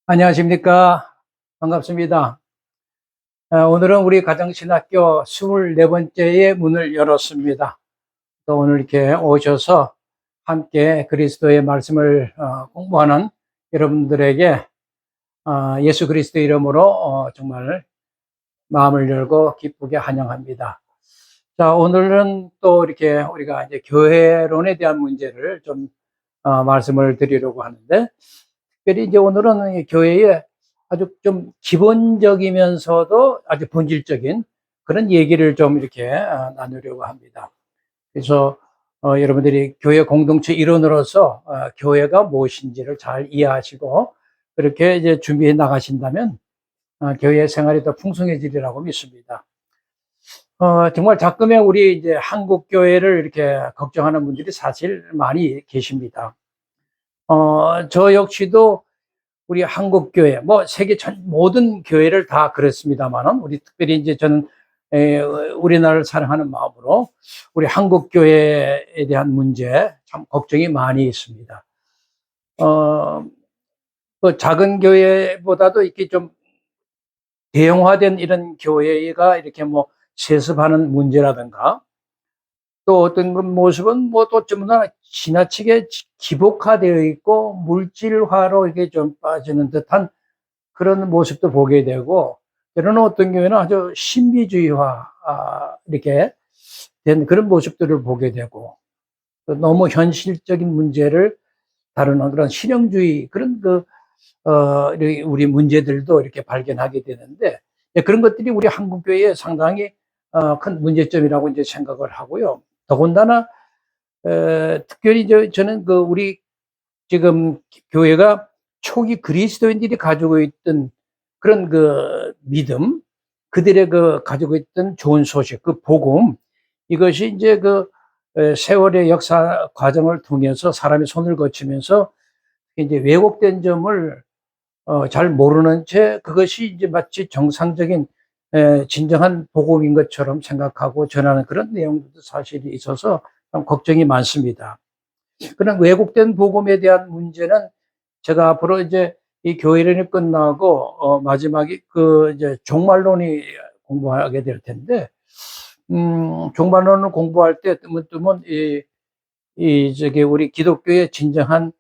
안녕하십니까. 반갑습니다. 오늘은 우리 가정신학교 24번째의 문을 열었습니다. 또 오늘 이렇게 오셔서 함께 그리스도의 말씀을 공부하는 여러분들에게 예수 그리스도 이름으로 정말 마음을 열고 기쁘게 환영합니다. 자, 오늘은 또 이렇게 우리가 이제 교회론에 대한 문제를 좀 말씀을 드리려고 하는데, 특별히 이제 오늘은 교회의 아주 좀 기본적이면서도 아주 본질적인 그런 얘기를 좀 이렇게 나누려고 합니다. 그래서 여러분들이 교회 공동체 일원으로서 교회가 무엇인지를 잘 이해하시고 그렇게 이제 준비해 나가신다면 교회 생활이 더 풍성해지리라고 믿습니다. 정말 가끔의 우리 이제 한국 교회를 이렇게 걱정하는 분들이 사실 많이 계십니다. 저 역시도 우리 한국 교회, 뭐 세계 전 모든 교회를 다 그랬습니다만은, 우리 특별히 이제 저는 우리나라를 사랑하는 마음으로 우리 한국 교회에 대한 문제 참 걱정이 많이 있습니다. 그 작은 교회보다도 이렇게 좀 대형화된 이런 교회가 이렇게 뭐 세습하는 문제라든가, 또 어떤 모습은 뭐 또 좀 더 지나치게 기복화되어 있고 물질화로 이게 좀 빠지는 듯한 그런 모습도 보게 되고, 때로는 어떤 경우에는 아주 신비주의화 이렇게 된 그런 모습들을 보게 되고, 또 너무 현실적인 문제를 다루는 그런 실용주의 그런 우리 문제들도 이렇게 발견하게 되는데, 그런 것들이 우리 한국 교회에 상당히 큰 문제점이라고 이제 생각을 하고요. 더군다나 특별히 저는 우리 지금 교회가 초기 그리스도인들이 가지고 있던 그런 믿음, 그들의 가지고 있던 좋은 소식, 복음, 이것이 이제 세월의 역사 과정을 통해서 사람이 손을 거치면서 이제 왜곡된 점을 잘 모르는 채 그것이 이제 마치 정상적인 진정한 복음인 것처럼 생각하고 전하는 그런 내용도 사실이 있어서 좀 걱정이 많습니다. 그런 왜곡된 복음에 대한 문제는 제가 앞으로 이제 이 교회론이 끝나고 마지막에 이제 종말론이 공부하게 될 텐데, 종말론을 공부할 때 뜨문뜨문 저기 우리 기독교의 진정한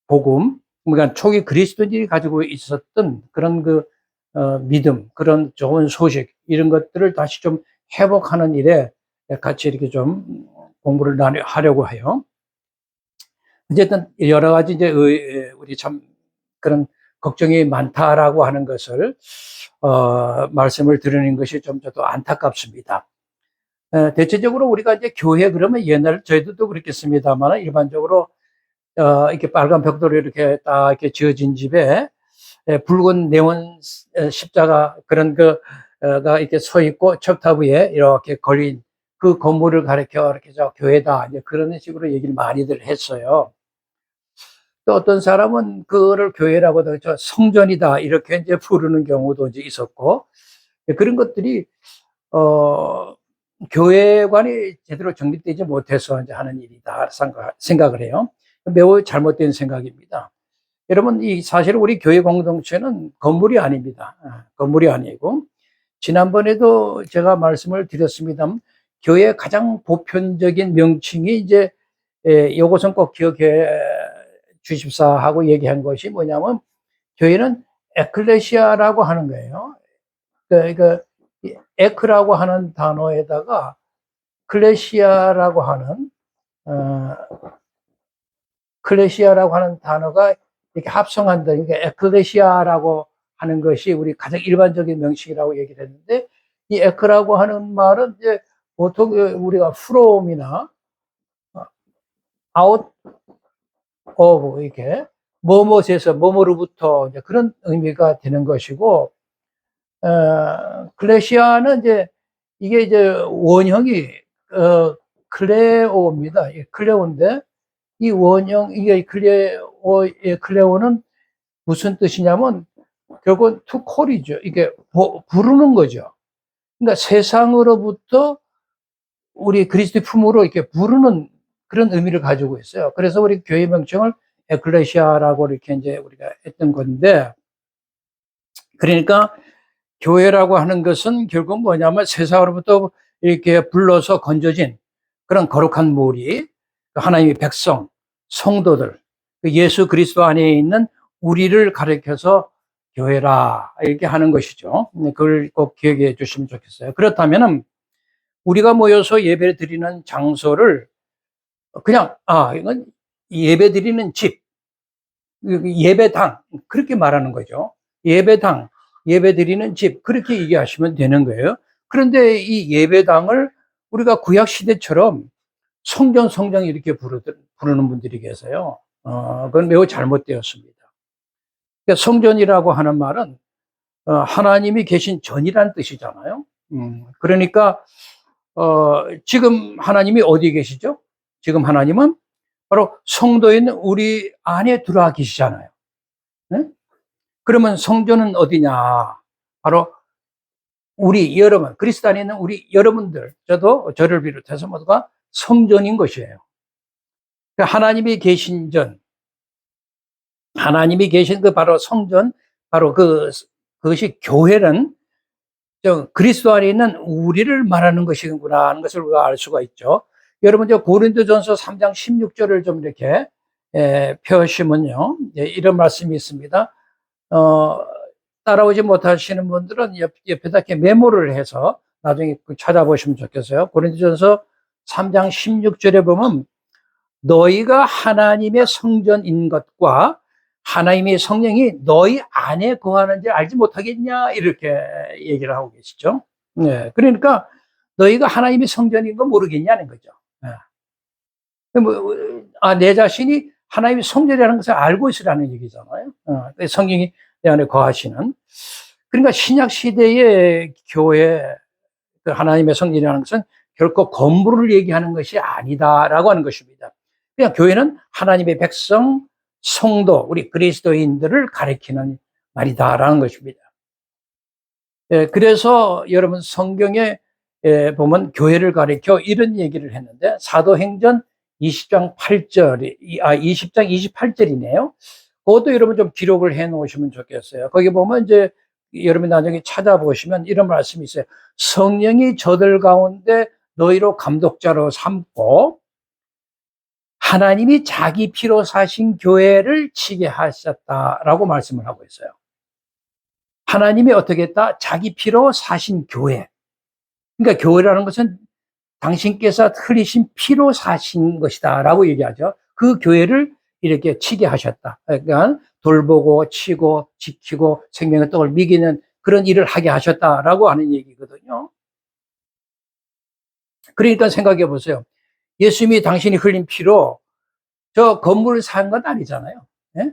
복음, 그러니까 초기 그리스도인들이 가지고 있었던 그런 믿음, 그런 좋은 소식, 이런 것들을 다시 좀 회복하는 일에 같이 이렇게 좀 공부를 하려고 해요. 어쨌든 여러 가지 이제 우리 참 그런 걱정이 많다라고 하는 것을 말씀을 드리는 것이 좀 저도 안타깝습니다. 대체적으로 우리가 이제 교회 그러면 옛날 저희들도 그렇겠습니다만, 일반적으로 이렇게 빨간 벽돌이 이렇게 딱 이렇게 지어진 집에 붉은 네온 십자가 그런 가 이렇게 서 있고 척탑 위에 이렇게 걸린 그 건물을 가리켜 이렇게 저 교회다, 이제 그런 식으로 얘기를 많이들 했어요. 또 어떤 사람은 그거를 교회라고 저 성전이다 이렇게 이제 부르는 경우도 이제 있었고, 그런 것들이 교회관이 제대로 정립되지 못해서 이제 하는 일이다 생각을 해요. 매우 잘못된 생각입니다. 여러분, 사실 우리 교회 공동체는 건물이 아닙니다. 건물이 아니고, 지난번에도 제가 말씀을 드렸습니다만, 교회의 가장 보편적인 명칭이 이제 요것은 꼭 기억해 주십사 하고 얘기한 것이 뭐냐면, 교회는 에클레시아라고 하는 거예요. 그러니까 에크라고 하는 단어에다가 클레시아라고 하는 어, 클레시아라고 하는 단어가 이렇게 합성한다. 그러니까 에클레시아라고 하는 것이 우리 가장 일반적인 명칭이라고 얘기를 했는데, 이 에크라고 하는 말은 이제 보통 우리가 from이나 out of 이렇게 뭐뭇에서 뭐뭐로부터 이제 그런 의미가 되는 것이고, 클레시아는 이제 이게 이제 원형이 클레오입니다. 클레오인데, 이 원형, 이게 클레오는 무슨 뜻이냐면, 결국은 to call이죠. 이게 부르는 거죠. 그러니까 세상으로부터 우리 그리스도의 품으로 이렇게 부르는 그런 의미를 가지고 있어요. 그래서 우리 교회 명칭을 에클레시아라고 이렇게 이제 우리가 했던 건데, 그러니까 교회라고 하는 것은 결국 뭐냐면 세상으로부터 이렇게 불러서 건져진 그런 거룩한 무리, 하나님의 백성, 성도들, 예수 그리스도 안에 있는 우리를 가리켜서 교회라 이렇게 하는 것이죠. 그걸 꼭 기억해 주시면 좋겠어요. 그렇다면 우리가 모여서 예배 드리는 장소를 그냥 이건 예배 드리는 집, 예배당 그렇게 말하는 거죠. 예배당, 예배 드리는 집 그렇게 얘기하시면 되는 거예요. 그런데 이 예배당을 우리가 구약 시대처럼 성전 이렇게 부르는 분들이 계세요. 그건 매우 잘못되었습니다. 그러니까 성전이라고 하는 말은 하나님이 계신 전이라는 뜻이잖아요. 그러니까 지금 하나님이 어디 계시죠? 지금 하나님은 바로 성도에 있는 우리 안에 들어와 계시잖아요. 네? 그러면 성전은 어디냐? 바로 우리 여러분, 그리스도 안에 있는 우리 여러분들, 저를 비롯해서 모두가 성전인 것이에요. 하나님이 계신 전, 하나님이 계신 그 바로 성전, 바로 그것이 교회는 그리스도 안에 있는 우리를 말하는 것이구나 하는 것을 우리가 알 수가 있죠. 여러분, 고린도전서 3장 16절을 좀 이렇게 펴시면요. 이런 말씀이 있습니다. 따라오지 못하시는 분들은 옆에다 이렇게 메모를 해서 나중에 찾아보시면 좋겠어요. 고린도전서 3장 16절에 보면 너희가 하나님의 성전인 것과 하나님의 성령이 너희 안에 거하는지 알지 못하겠냐 이렇게 얘기를 하고 계시죠. 네, 그러니까 너희가 하나님의 성전인 거 모르겠냐는 거죠. 네. 내 자신이 하나님의 성전이라는 것을 알고 있으라는 얘기잖아요. 성령이 내 안에 거하시는. 그러니까 신약 시대의 교회, 하나님의 성전이라는 것은 결코 건물을 얘기하는 것이 아니다라고 하는 것입니다. 그냥 교회는 하나님의 백성, 성도, 우리 그리스도인들을 가리키는 말이다라는 것입니다. 그래서 여러분 성경에 보면 교회를 가리켜 이런 얘기를 했는데 사도행전 20장 8절, 20장 28절이네요. 그것도 여러분 좀 기록을 해 놓으시면 좋겠어요. 거기 보면 이제 여러분 나중에 찾아보시면 이런 말씀이 있어요. 성령이 저들 가운데 너희로 감독자로 삼고 하나님이 자기 피로 사신 교회를 치게 하셨다라고 말씀을 하고 있어요. 하나님이 어떻게 했다? 자기 피로 사신 교회. 그러니까 교회라는 것은 당신께서 흘리신 피로 사신 것이다 라고 얘기하죠. 그 교회를 이렇게 치게 하셨다. 그러니까 돌보고 치고 지키고 생명의 떡을 먹이는 그런 일을 하게 하셨다라고 하는 얘기거든요. 그러니까 생각해 보세요. 예수님이 당신이 흘린 피로 저 건물을 산 건 아니잖아요. 예?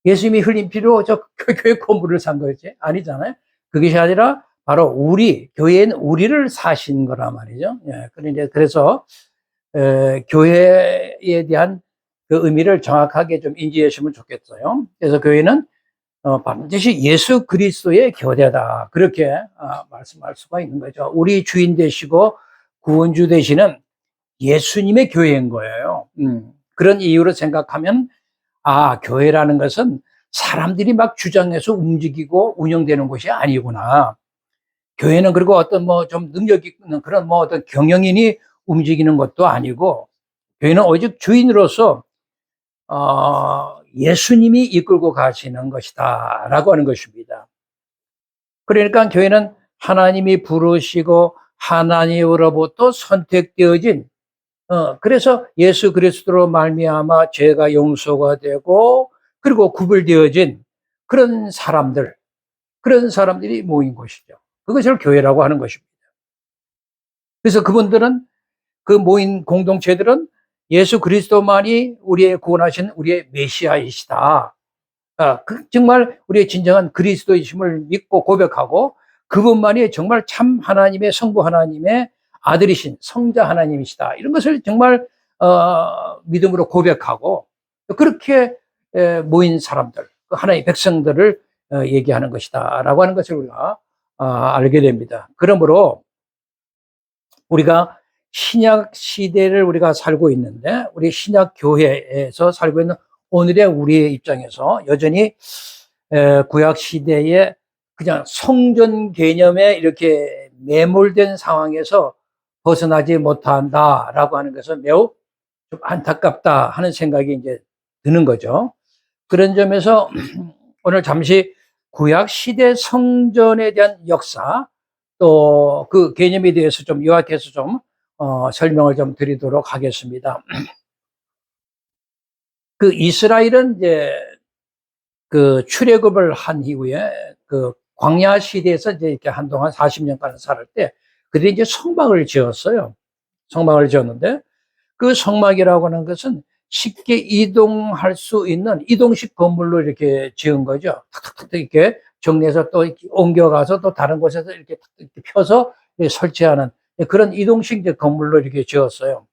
예수님이 흘린 피로 저 교회 건물을 산 거지 아니잖아요. 그것이 아니라 바로 우리 교회인 우리를 사신 거란 말이죠. 예, 그래서 교회에 대한 그 의미를 정확하게 좀 인지해 주시면 좋겠어요. 그래서 교회는 반드시 예수 그리스도의 교대다 그렇게 말씀할 수가 있는 거죠. 우리 주인 되시고 구원주 되시는 예수님의 교회인 거예요. 그런 이유로 생각하면 교회라는 것은 사람들이 막 주장해서 움직이고 운영되는 것이 아니구나. 교회는 그리고 어떤 좀 능력 있는 그런 어떤 경영인이 움직이는 것도 아니고 교회는 오직 주인으로서 예수님이 이끌고 가시는 것이다 라고 하는 것입니다. 그러니까 교회는 하나님이 부르시고 하나님으로부터 선택되어진 그래서 예수 그리스도로 말미암아 죄가 용서가 되고 그리고 구별되어진 그런 사람들이 모인 곳이죠. 그것을 교회라고 하는 것입니다. 그래서 그분들은 그 모인 공동체들은 예수 그리스도만이 우리의 구원하신 우리의 메시아이시다. 정말 우리의 진정한 그리스도이심을 믿고 고백하고 그분만이 정말 참 하나님의 성부 하나님의 아들이신 성자 하나님이시다. 이런 것을 정말 믿음으로 고백하고 그렇게 모인 사람들, 하나님의 백성들을 얘기하는 것이다 라고 하는 것을 우리가 알게 됩니다. 그러므로 우리가 신약 시대를 우리가 살고 있는데 우리 신약 교회에서 살고 있는 오늘의 우리의 입장에서 여전히 구약 시대의 그냥 성전 개념에 이렇게 매몰된 상황에서 벗어나지 못한다라고 하는 것은 매우 좀 안타깝다 하는 생각이 이제 드는 거죠. 그런 점에서 오늘 잠시 구약 시대 성전에 대한 역사 또 그 개념에 대해서 좀 요약해서 좀 설명을 좀 드리도록 하겠습니다. 그 이스라엘은 이제 그 출애굽을 한 이후에 그 광야 시대에서 이제 이렇게 한동안 40년간 살을 때 그들이 이제 성막을 지었어요. 성막을 지었는데 그 성막이라고 하는 것은 쉽게 이동할 수 있는 이동식 건물로 이렇게 지은 거죠. 탁탁탁 이렇게 정리해서 또 이렇게 옮겨가서 또 다른 곳에서 이렇게 펴서 설치하는 그런 이동식 건물로 이렇게 지었어요.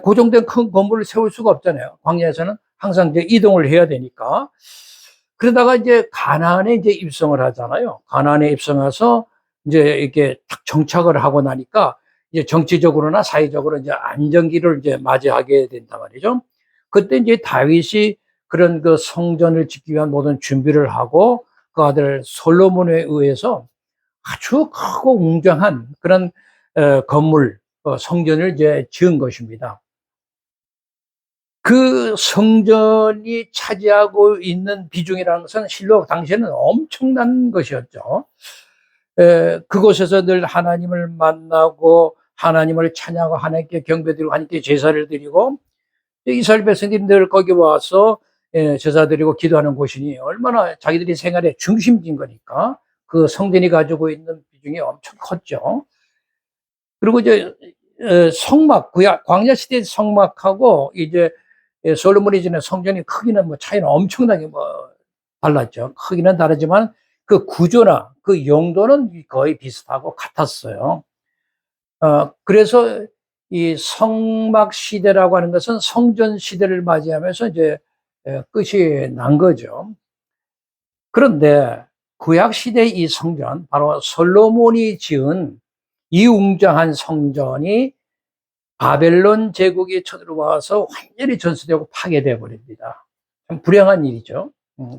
고정된 큰 건물을 세울 수가 없잖아요. 광야에서는 항상 이제 이동을 해야 되니까. 그러다가 이제 가나안에 이제 입성을 하잖아요. 가나안에 입성해서 이제 이렇게 딱 정착을 하고 나니까 이제 정치적으로나 사회적으로 이제 안정기를 이제 맞이하게 된단 말이죠. 그때 이제 다윗이 그런 그 성전을 짓기 위한 모든 준비를 하고 그 아들 솔로몬에 의해서 아주 크고 웅장한 그런 건물, 성전을 이제 지은 것입니다. 그 성전이 차지하고 있는 비중이라는 것은 실로 당시에는 엄청난 것이었죠. 그곳에서 늘 하나님을 만나고 하나님을 찬양하고 하나님께 경배드리고 하나님께 제사를 드리고 이스라엘 백성들이 늘 거기 와서 제사 드리고 기도하는 곳이니 얼마나 자기들이 생활의 중심지인 거니까 그 성전이 가지고 있는 비중이 엄청 컸죠. 그리고 이제 성막, 광야 시대 성막하고 이제 솔로몬이 지은 성전의 크기는 뭐 차이는 엄청나게 뭐 달랐죠. 크기는 다르지만 그 구조나 그 용도는 거의 비슷하고 같았어요. 그래서 이 성막 시대라고 하는 것은 성전 시대를 맞이하면서 이제 끝이 난 거죠. 그런데 구약 시대 이 성전, 바로 솔로몬이 지은 이 웅장한 성전이 바벨론 제국이 쳐들어와서 완전히 전수되고 파괴되어 버립니다. 참 불행한 일이죠.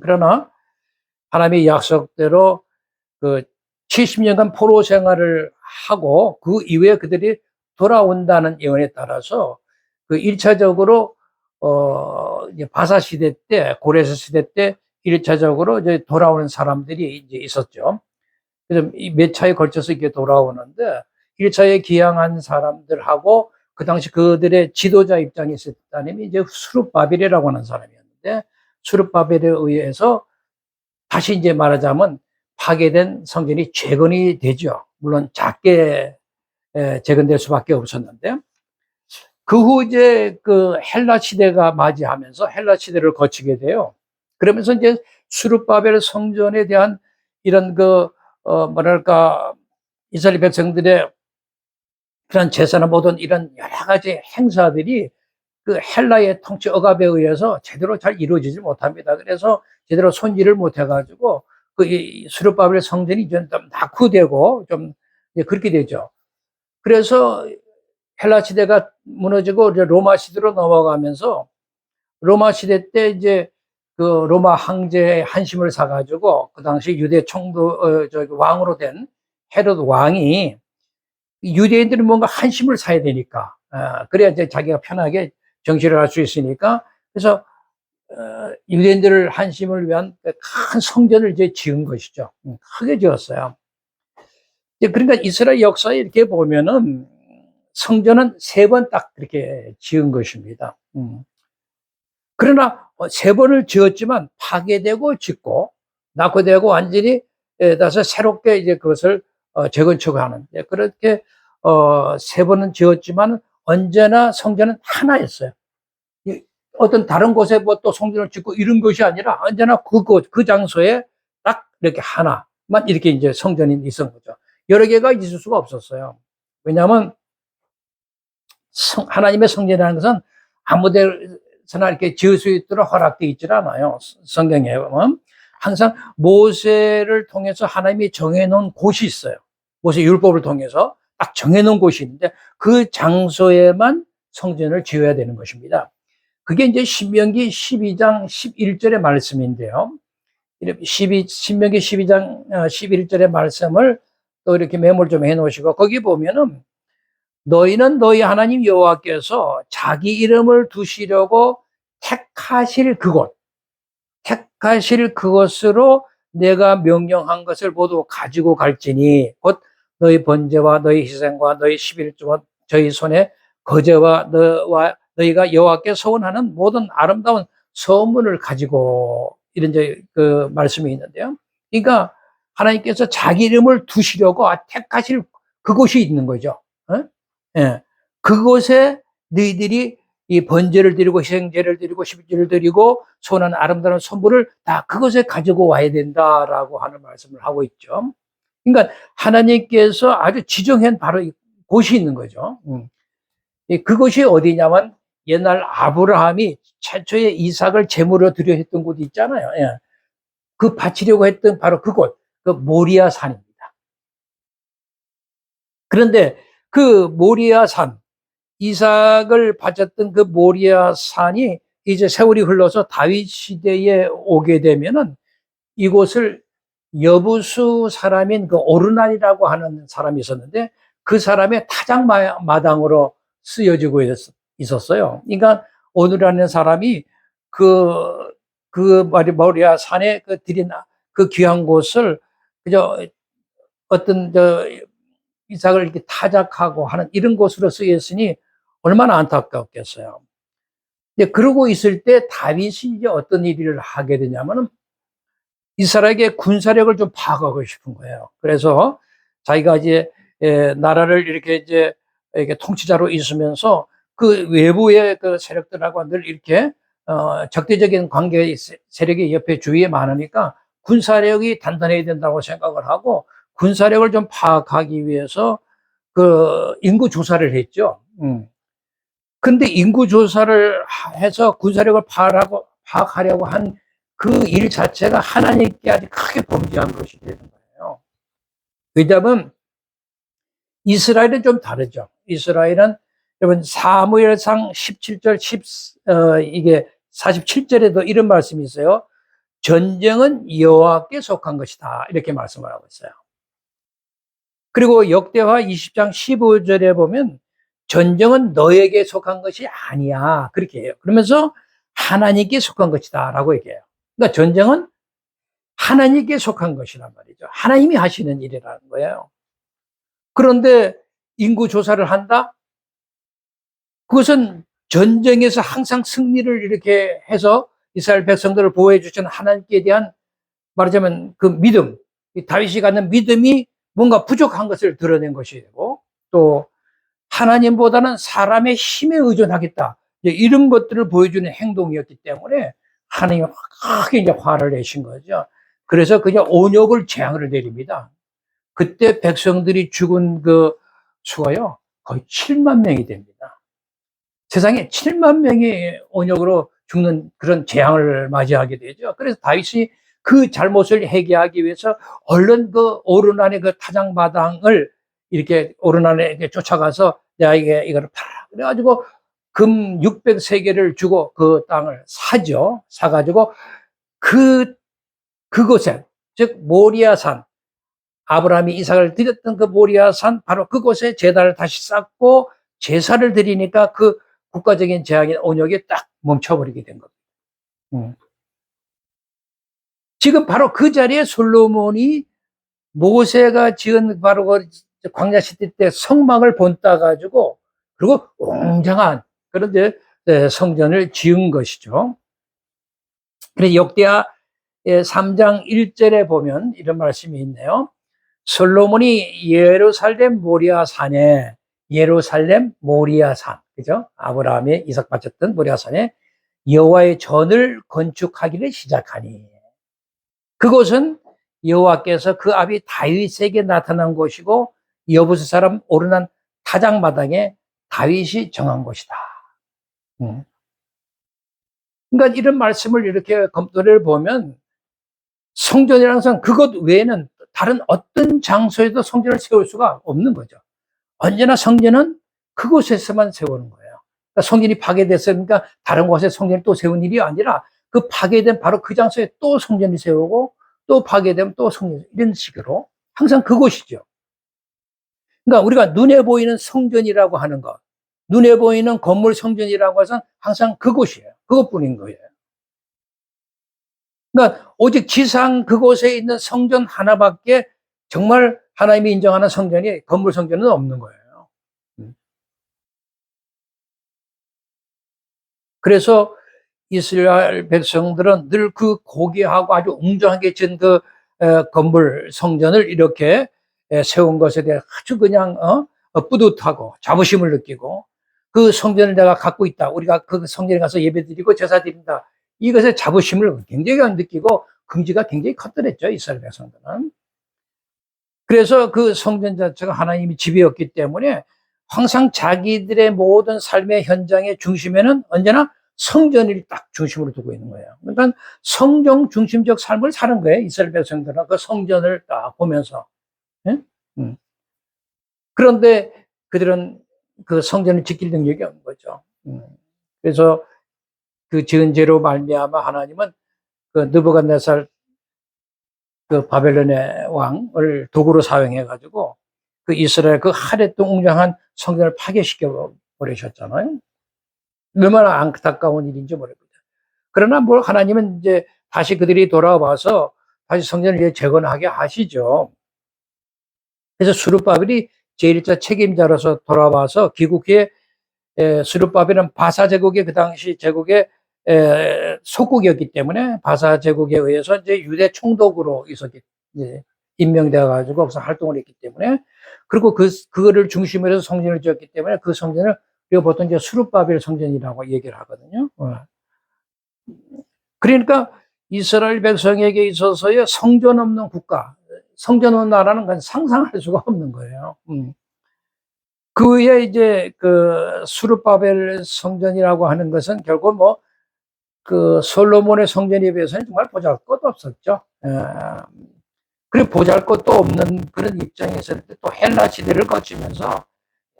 그러나 하나님의 약속대로 그 70년간 포로 생활을 하고 그 이후에 그들이 돌아온다는 예언에 따라서 그 1차적으로 이제 바사 시대 때, 고레스 시대 때 1차적으로 이제 돌아오는 사람들이 이제 있었죠. 그래서 몇 차에 걸쳐서 이렇게 돌아오는데 1차에 기항한 사람들하고 그 당시 그들의 지도자 입장에 있었다면 이제 수룹바벨이라고 하는 사람이었는데 수룹바벨에 의해서 다시 이제 말하자면 파괴된 성전이 재건이 되죠. 물론 작게 재건될 수밖에 없었는데 그 후 이제 그 헬라 시대가 맞이하면서 헬라 시대를 거치게 돼요. 그러면서 이제 수룹바벨 성전에 대한 이런 그 뭐랄까 이스라엘 백성들의 그런 제사나 모든 이런 여러 가지 행사들이 그 헬라의 통치 억압에 의해서 제대로 잘 이루어지지 못합니다. 그래서 제대로 손질을 못 해가지고 그 수르바벨 성전이 좀 낙후되고 좀 그렇게 되죠. 그래서 헬라 시대가 무너지고 로마 시대로 넘어가면서 로마 시대 때 이제 그 로마 황제의 한심을 사가지고 그 당시 유대 총독 왕으로 된 헤롯 왕이 유대인들은 뭔가 한심을 사야 되니까 그래야 이제 자기가 편하게 정치를 할 수 있으니까 그래서 유대인들을 한심을 위한 큰 성전을 이제 지은 것이죠. 크게 지었어요. 그러니까 이스라엘 역사에 이렇게 보면은 성전은 3번 딱 이렇게 지은 것입니다. 그러나 3번을 지었지만 파괴되고 짓고 낙후되고 완전히 다시 새롭게 이제 그것을 재건축하는 그렇게 3번은 지었지만 언제나 성전은 하나였어요. 어떤 다른 곳에 뭐 또 성전을 짓고 이런 것이 아니라 언제나 그곳 그 장소에 딱 이렇게 하나만 이렇게 이제 성전이 있었던 거죠. 여러 개가 있을 수가 없었어요. 왜냐하면 하나님의 성전이라는 것은 아무 데서나 이렇게 지을 수 있도록 허락되어 있질 않아요. 성경에 보면 항상 모세를 통해서 하나님이 정해놓은 곳이 있어요. 모세 율법을 통해서 딱 정해놓은 곳이 있는데 그 장소에만 성전을 지어야 되는 것입니다. 그게 이제 신명기 12장 11절의 말씀인데요. 신명기 12장 11절의 말씀을 또 이렇게 메모를 좀 해 놓으시고, 거기 보면은 너희는 너희 하나님 여호와께서 자기 이름을 두시려고 택하실 그것으로 내가 명령한 것을 모두 가지고 갈지니, 곧 너희 번제와 너희 희생과 너희 11조와 저희 손에 거제와 너희가 여호와께 서원하는 모든 아름다운 서문을 가지고, 이런 그 말씀이 있는데요. 그러니까 하나님께서 자기 이름을 두시려고 택하실 그곳이 있는 거죠. 예. 그곳에 너희들이 이 번제를 드리고 희생제를 드리고 십일제를 드리고 손한 아름다운 선물을 다 그것에 가지고 와야 된다라고 하는 말씀을 하고 있죠. 그러니까 하나님께서 아주 지정한 바로 곳이 있는 거죠. 그것이 어디냐면 옛날 아브라함이 최초의 이삭을 제물로 드려 했던 곳이 있잖아요. 예. 그 바치려고 했던 바로 그곳, 그 모리아 산입니다. 그런데 그 모리아 산, 이삭을 바쳤던 그 모리아 산이 이제 세월이 흘러서 다윗 시대에 오게 되면은 이곳을 여부수 사람인 그 오르난이라고 하는 사람이 있었는데, 그 사람의 타작마당으로 쓰여지고 있었어요. 그러니까 오르난이라는 사람이 그 모리아 산에 그 들인 그 귀한 곳을 그저 어떤 이삭을 이렇게 타작하고 하는 이런 곳으로 쓰였으니 얼마나 안타깝겠어요. 근데 그러고 있을 때 다윗이 이제 어떤 일을 하게 되냐면은 이스라엘의 군사력을 좀 파악하고 싶은 거예요. 그래서 자기가 이제 나라를 이렇게 통치자로 있으면서 그 외부의 그 세력들하고 늘 이렇게 적대적인 관계 세력이 옆에 주위에 많으니까 군사력이 단단해야 된다고 생각을 하고, 군사력을 좀 파악하기 위해서 그 인구 조사를 했죠. 근데 인구 조사를 해서 군사력을 파악하려고 한 그 일 자체가 하나님께 아주 크게 범죄한 것이 되는 거예요. 왜냐하면 이스라엘은 좀 다르죠. 이스라엘은 여러분 사무엘상 17절 이게 47절에도 이런 말씀이 있어요. 전쟁은 여호와께 속한 것이다, 이렇게 말씀을 하고 있어요. 그리고 역대하 20장 15절에 보면 전쟁은 너에게 속한 것이 아니야, 그렇게 해요. 그러면서 하나님께 속한 것이다 라고 얘기해요. 그러니까 전쟁은 하나님께 속한 것이란 말이죠. 하나님이 하시는 일이라는 거예요. 그런데 인구 조사를 한다? 그것은 전쟁에서 항상 승리를 이렇게 해서 이스라엘 백성들을 보호해 주신 하나님께 대한, 말하자면 그 믿음, 다윗이 갖는 믿음이 뭔가 부족한 것을 드러낸 것이고, 또 하나님보다는 사람의 힘에 의존하겠다, 이런 것들을 보여주는 행동이었기 때문에 하나님이 크게 이제 화를 내신 거죠. 그래서 그냥 온역을 재앙을 내립니다. 그때 백성들이 죽은 그 수가요, 거의 7만 명이 됩니다. 세상에 7만 명이 온역으로 죽는 그런 재앙을 맞이하게 되죠. 그래서 다윗이 그 잘못을 회개하기 위해서 얼른 그 오르난의 그 타작마당을 이렇게 오르난에 쫓아가서 내가 이거를 팔아. 그래가지고 금 600세겔을 주고 그 땅을 사죠. 사가지고 그곳에, 즉 모리아산, 아브라함이 이삭을 드렸던 그 모리아산, 바로 그곳에 제단을 다시 쌓고 제사를 드리니까 그 국가적인 재앙인 온역이 딱 멈춰버리게 된 겁니다. 지금 바로 그 자리에 솔로몬이 모세가 지은 바로 그 광야 시대 때 성막을 본따 가지고, 그리고 웅장한 그런 성전을 지은 것이죠. 그래서 역대하 3장 1절에 보면 이런 말씀이 있네요. 솔로몬이 예루살렘 모리아산에, 예루살렘 모리아산, 그죠? 아브라함이 이삭 바쳤던 모리아산에 여호와의 전을 건축하기를 시작하니, 그곳은 여호와께서 그 아비 다윗에게 나타난 곳이고 여부수 사람 오르난 타작마당에 다윗이 정한 곳이다. 그러니까 이런 말씀을 이렇게 검토를 보면 성전이라는 것은 그것 외에는 다른 어떤 장소에도 성전을 세울 수가 없는 거죠. 언제나 성전은 그곳에서만 세우는 거예요. 그러니까 성전이 파괴됐으니까 다른 곳에 성전을 또 세운 일이 아니라 그 파괴된 바로 그 장소에 또 성전을 세우고 또 파괴되면 또 성전, 이런 식으로 항상 그곳이죠. 그러니까 우리가 눈에 보이는 성전이라고 하는 것, 눈에 보이는 건물 성전이라고 해서 항상 그곳이에요. 그것뿐인 거예요. 그러니까 오직 지상 그곳에 있는 성전 하나밖에 정말 하나님이 인정하는 성전이 건물 성전은 없는 거예요. 그래서 이스라엘 백성들은 늘 그 고귀하고 아주 웅장하게 지은 그 건물 성전을 이렇게 세운 것에 대해 아주 그냥 뿌듯하고 자부심을 느끼고, 그 성전을 내가 갖고 있다, 우리가 그 성전에 가서 예배드리고 제사드린다, 이것에 자부심을 굉장히 느끼고 긍지가 굉장히 컸더랬죠, 이스라엘 백성들은. 그래서 그 성전 자체가 하나님이 집이었기 때문에 항상 자기들의 모든 삶의 현장의 중심에는 언제나 성전을 딱 중심으로 두고 있는 거예요. 그러니까 성경 중심적 삶을 사는 거예요, 이스라엘 백성들은. 그 성전을 딱 보면서. 예? 그런데 그들은 그 성전을 지킬 능력이 없는 거죠. 그래서 그 지은 죄로 말미암아 하나님은 그 느부갓네살 그 바벨론의 왕을 도구로 사용해 가지고 그 이스라엘 그 하랫동 웅장한 성전을 파괴시켜 버리셨잖아요. 얼마나 안타까운 일인지 모릅니다. 그러나 뭐 하나님은 이제 다시 그들이 돌아와서 다시 성전을 재건하게 하시죠. 그래서 스룹바벨이 제1차 책임자로서 돌아와서 귀국해, 스룹바벨은 바사 제국의 그 당시 제국의 속국이었기 때문에 바사 제국에 의해서 이제 유대 총독으로 있었기, 이제 임명되어 가지고 거기서 활동을 했기 때문에, 그리고 그거를 중심으로 해서 성전을 지었기 때문에 그 성전을 우리가 보통 이제 스룹바벨 성전이라고 얘기를 하거든요. 그러니까 이스라엘 백성에게 있어서의 성전 없는 국가, 성전 없는 나라는 그건 상상할 수가 없는 거예요. 그의 이제 그 스룹바벨 성전이라고 하는 것은 결국 뭐 그 솔로몬의 성전에 비해서는 정말 보잘것도 없었죠. 그리고 보잘것도 없는 그런 입장에 있을 때 또 헬라 시대를 거치면서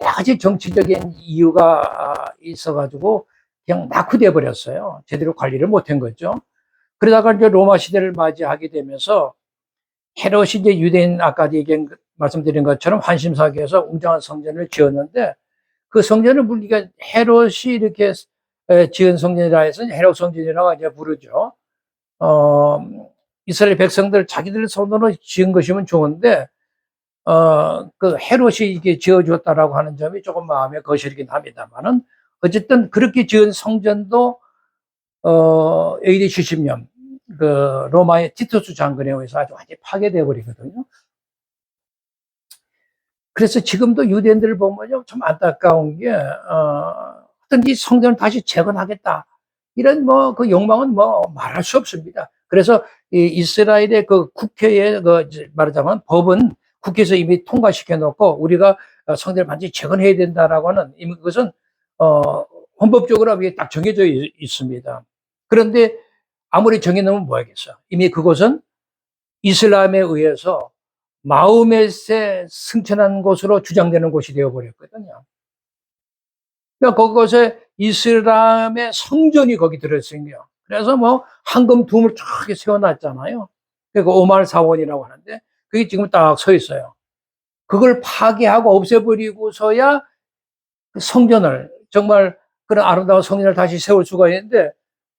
여러 가지 정치적인 이유가 있어가지고 그냥 낙후돼 버렸어요. 제대로 관리를 못한 거죠. 그러다가 이제 로마 시대를 맞이하게 되면서 헤롯이 이제 유대인, 아까 말씀드린 것처럼 환심사기에서 웅장한 성전을 지었는데, 그 성전을 우리가 헤롯이 이렇게 지은 성전이라 해서 헤롯 성전이라고 이제 부르죠. 이스라엘 백성들 자기들 손으로 지은 것이면 좋은데, 그 헤롯이 이게 지어주었다라고 하는 점이 조금 마음에 거슬리긴 합니다만은, 어쨌든 그렇게 지은 성전도 AD 70년 그 로마의 티투스 장군에 의해서 아주 완전히 파괴되어 버리거든요. 그래서 지금도 유대인들을 보면요, 좀 안타까운 게 어떤 이 성전을 다시 재건하겠다, 이런 뭐 그 욕망은 뭐 말할 수 없습니다. 그래서 이 이스라엘의 그 국회의 그 말하자면 법은 국회에서 이미 통과시켜 놓고 우리가 성전을 반드시 재건해야 된다라고 하는, 이미 그것은 헌법적으로 딱 정해져 있습니다. 그런데 아무리 정해놓으면 뭐 하겠어. 이미 그곳은 이슬람에 의해서 마호멧의 승천한 곳으로 주장되는 곳이 되어버렸거든요. 그러니까 그곳에 이슬람의 성전이 거기 들어있어요. 그래서 뭐 황금 둠을 쫙 세워놨잖아요. 그러니까 오말 사원이라고 하는데 그게 지금 딱 서 있어요. 그걸 파괴하고 없애버리고서야 성전을, 정말 그런 아름다운 성전을 다시 세울 수가 있는데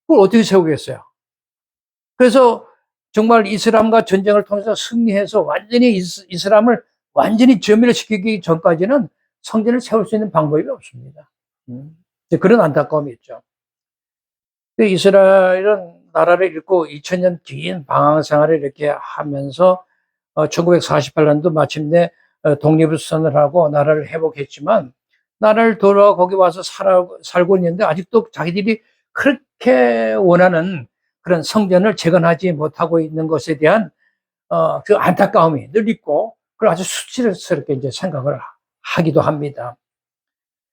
그걸 어떻게 세우겠어요? 그래서 정말 이슬람과 전쟁을 통해서 승리해서 완전히 이슬람을 완전히 전멸시키기 전까지는 성전을 세울 수 있는 방법이 없습니다. 그런 안타까움이 있죠. 이스라엘은 나라를 잃고 2000년 긴 방황 생활을 이렇게 하면서 1948년도 마침내 독립을 선언하고 나라를 회복했지만, 나라를 돌아와 거기 와서 살고 있는데 아직도 자기들이 그렇게 원하는 그런 성전을 재건하지 못하고 있는 것에 대한 그 안타까움이 늘 있고, 그걸 아주 수치스럽게 이제 생각을 하기도 합니다.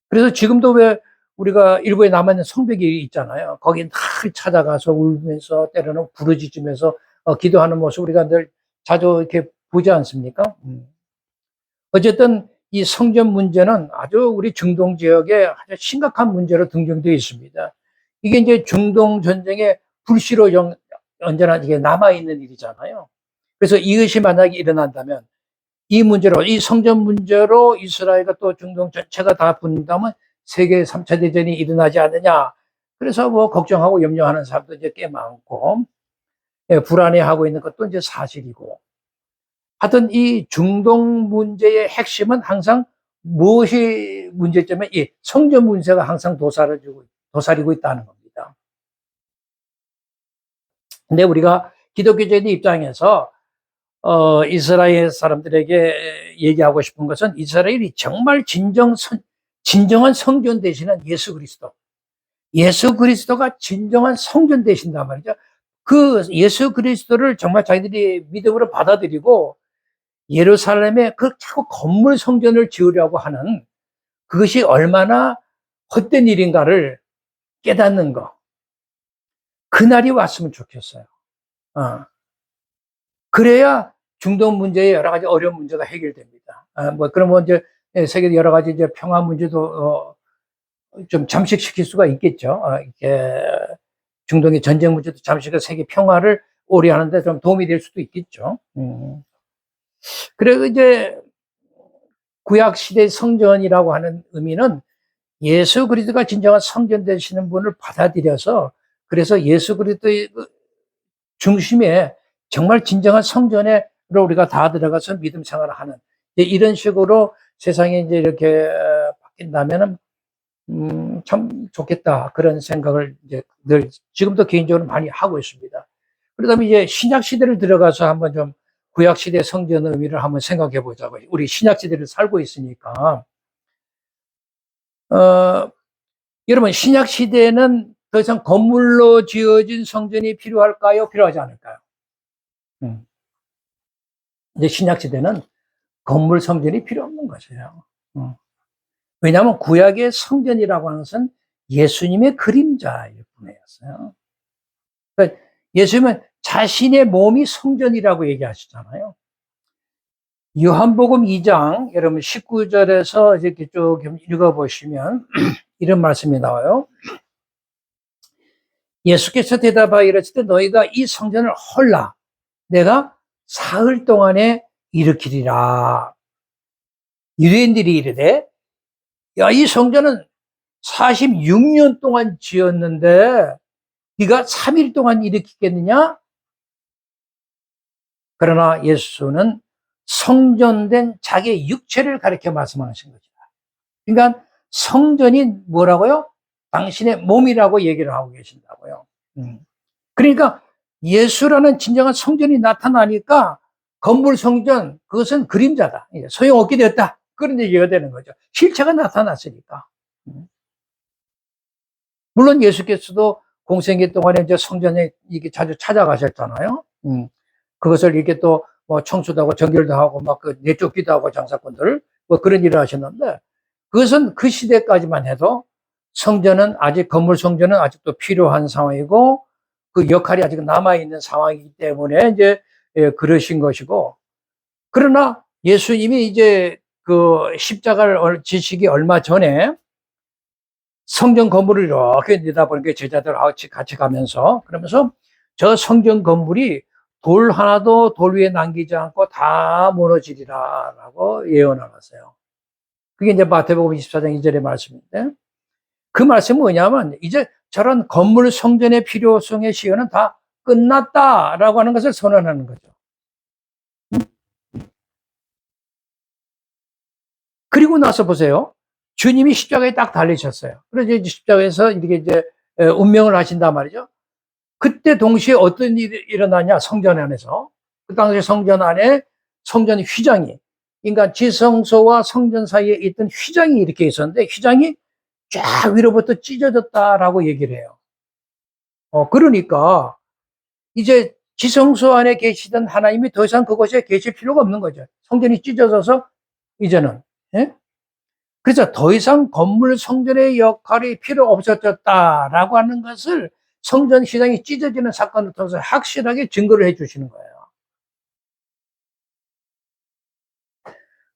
그래서 지금도 왜 우리가 일부에 남아있는 성벽이 있잖아요. 거기 늘 찾아가서 울면서 때로는 부르짖으면서 기도하는 모습 우리가 늘 자주 이렇게 보지 않습니까? 어쨌든 이 성전 문제는 아주 우리 중동 지역에 아주 심각한 문제로 등장되어 있습니다. 이게 이제 중동 전쟁의 불씨로 언제나 이게 남아있는 일이잖아요. 그래서 이것이 만약에 일어난다면 이 문제로, 이 성전 문제로 이스라엘과 또 중동 전체가 다 분다면 세계 3차 대전이 일어나지 않느냐. 그래서 뭐 걱정하고 염려하는 사람도 이제 꽤 많고, 예, 불안해하고 있는 것도 이제 사실이고. 하여튼 이 중동 문제의 핵심은 항상 무엇이 문제점에 이 성전 문제가 항상 도사리고 있다는 겁니다. 근데 우리가 기독교적인 입장에서 이스라엘 사람들에게 얘기하고 싶은 것은 이스라엘이 정말 진정한 성전 되시는 예수 그리스도. 예수 그리스도가 진정한 성전 되신단 말이죠. 그 예수 그리스도를 정말 자기들이 믿음으로 받아들이고 예루살렘에 그 자꾸 건물 성전을 지으려고 하는 그것이 얼마나 헛된 일인가를 깨닫는 거. 그날이 왔으면 좋겠어요. 그래야 중동 문제의 여러 가지 어려운 문제가 해결됩니다. 그러면 이제 세계 여러 가지 이제 평화 문제도 좀 잠식시킬 수가 있겠죠. 이렇게 중동의 전쟁 문제도 잠시 세계 평화를 오래 하는데 좀 도움이 될 수도 있겠죠. 그리고 이제 구약 시대 성전이라고 하는 의미는 예수 그리스도가 진정한 성전 되시는 분을 받아들여서 그래서 예수 그리스도의 중심에 정말 진정한 성전에 우리가 다 들어가서 믿음 생활을 하는 이런 식으로 세상이 이제 이렇게 바뀐다면은 참 좋겠다 그런 생각을 이제 늘 지금도 개인적으로 많이 하고 있습니다. 그러다면 이제 신약 시대를 들어가서 한번 좀 구약 시대 성전의 의미를 한번 생각해 보자고요. 우리 신약 시대를 살고 있으니까 여러분 신약 시대에는 더 이상 건물로 지어진 성전이 필요할까요? 필요하지 않을까요? 이제 신약 시대는 건물 성전이 필요 없는 것이에요. 왜냐하면 구약의 성전이라고 하는 것은 예수님의 그림자일 뿐이었어요. 그러니까 예수님은 자신의 몸이 성전이라고 얘기하시잖아요. 요한복음 2장 여러분 19절에서 이렇게 쭉 읽어보시면 이런 말씀이 나와요. 예수께서 대답하여 이르시되 너희가 이 성전을 헐라 내가 사흘 동안에 일으키리라. 유대인들이 이르되 야, 이 성전은 46년 동안 지었는데 네가 3일 동안 일으키겠느냐? 그러나 예수는 성전된 자기의 육체를 가리켜 말씀하신 것이다. 그러니까 성전이 뭐라고요? 당신의 몸이라고 얘기를 하고 계신다고요. 그러니까 예수라는 진정한 성전이 나타나니까 건물 성전 그것은 그림자다. 소용없게 되었다. 그런 얘기가 되는 거죠. 실체가 나타났으니까. 물론 예수께서도 공생애 동안에 이제 성전에 이게 자주 찾아가셨잖아요. 그것을 이렇게 또 뭐 청소도 하고 정결도 하고 막 그 내쫓기도 하고 장사꾼들 뭐 그런 일을 하셨는데 그것은 그 시대까지만 해도 성전은 아직 건물 성전은 아직도 필요한 상황이고 그 역할이 아직 남아있는 상황이기 때문에 이제 그러신 것이고 그러나 예수님이 이제 그 십자가를 지시기 얼마 전에 성전 건물을 이렇게 내다보니까 제자들하고 같이 가면서 그러면서 저 성전 건물이 돌 하나도 돌 위에 남기지 않고 다 무너지리라 라고 예언하셨어요. 그게 이제 마태복음 24장 2절의 말씀인데 그 말씀은 뭐냐면 이제 저런 건물 성전의 필요성의 시효는 다 끝났다라고 하는 것을 선언하는 거죠. 그리고 나서 보세요. 주님이 십자가에 딱 달리셨어요. 그래서 이제 십자가에서 이렇게 이제 운명을 하신단 말이죠. 그때 동시에 어떤 일이 일어나냐, 성전 안에서. 그 당시 성전 안에 성전 휘장이, 그러니까 지성소와 성전 사이에 있던 휘장이 이렇게 있었는데, 휘장이 쫙 위로부터 찢어졌다라고 얘기를 해요. 그러니까, 이제 지성소 안에 계시던 하나님이 더 이상 그곳에 계실 필요가 없는 거죠. 성전이 찢어져서, 이제는. 예? 그래서 더 이상 건물 성전의 역할이 필요 없어졌다라고 하는 것을 성전 시장이 찢어지는 사건을 통해서 확실하게 증거를 해 주시는 거예요.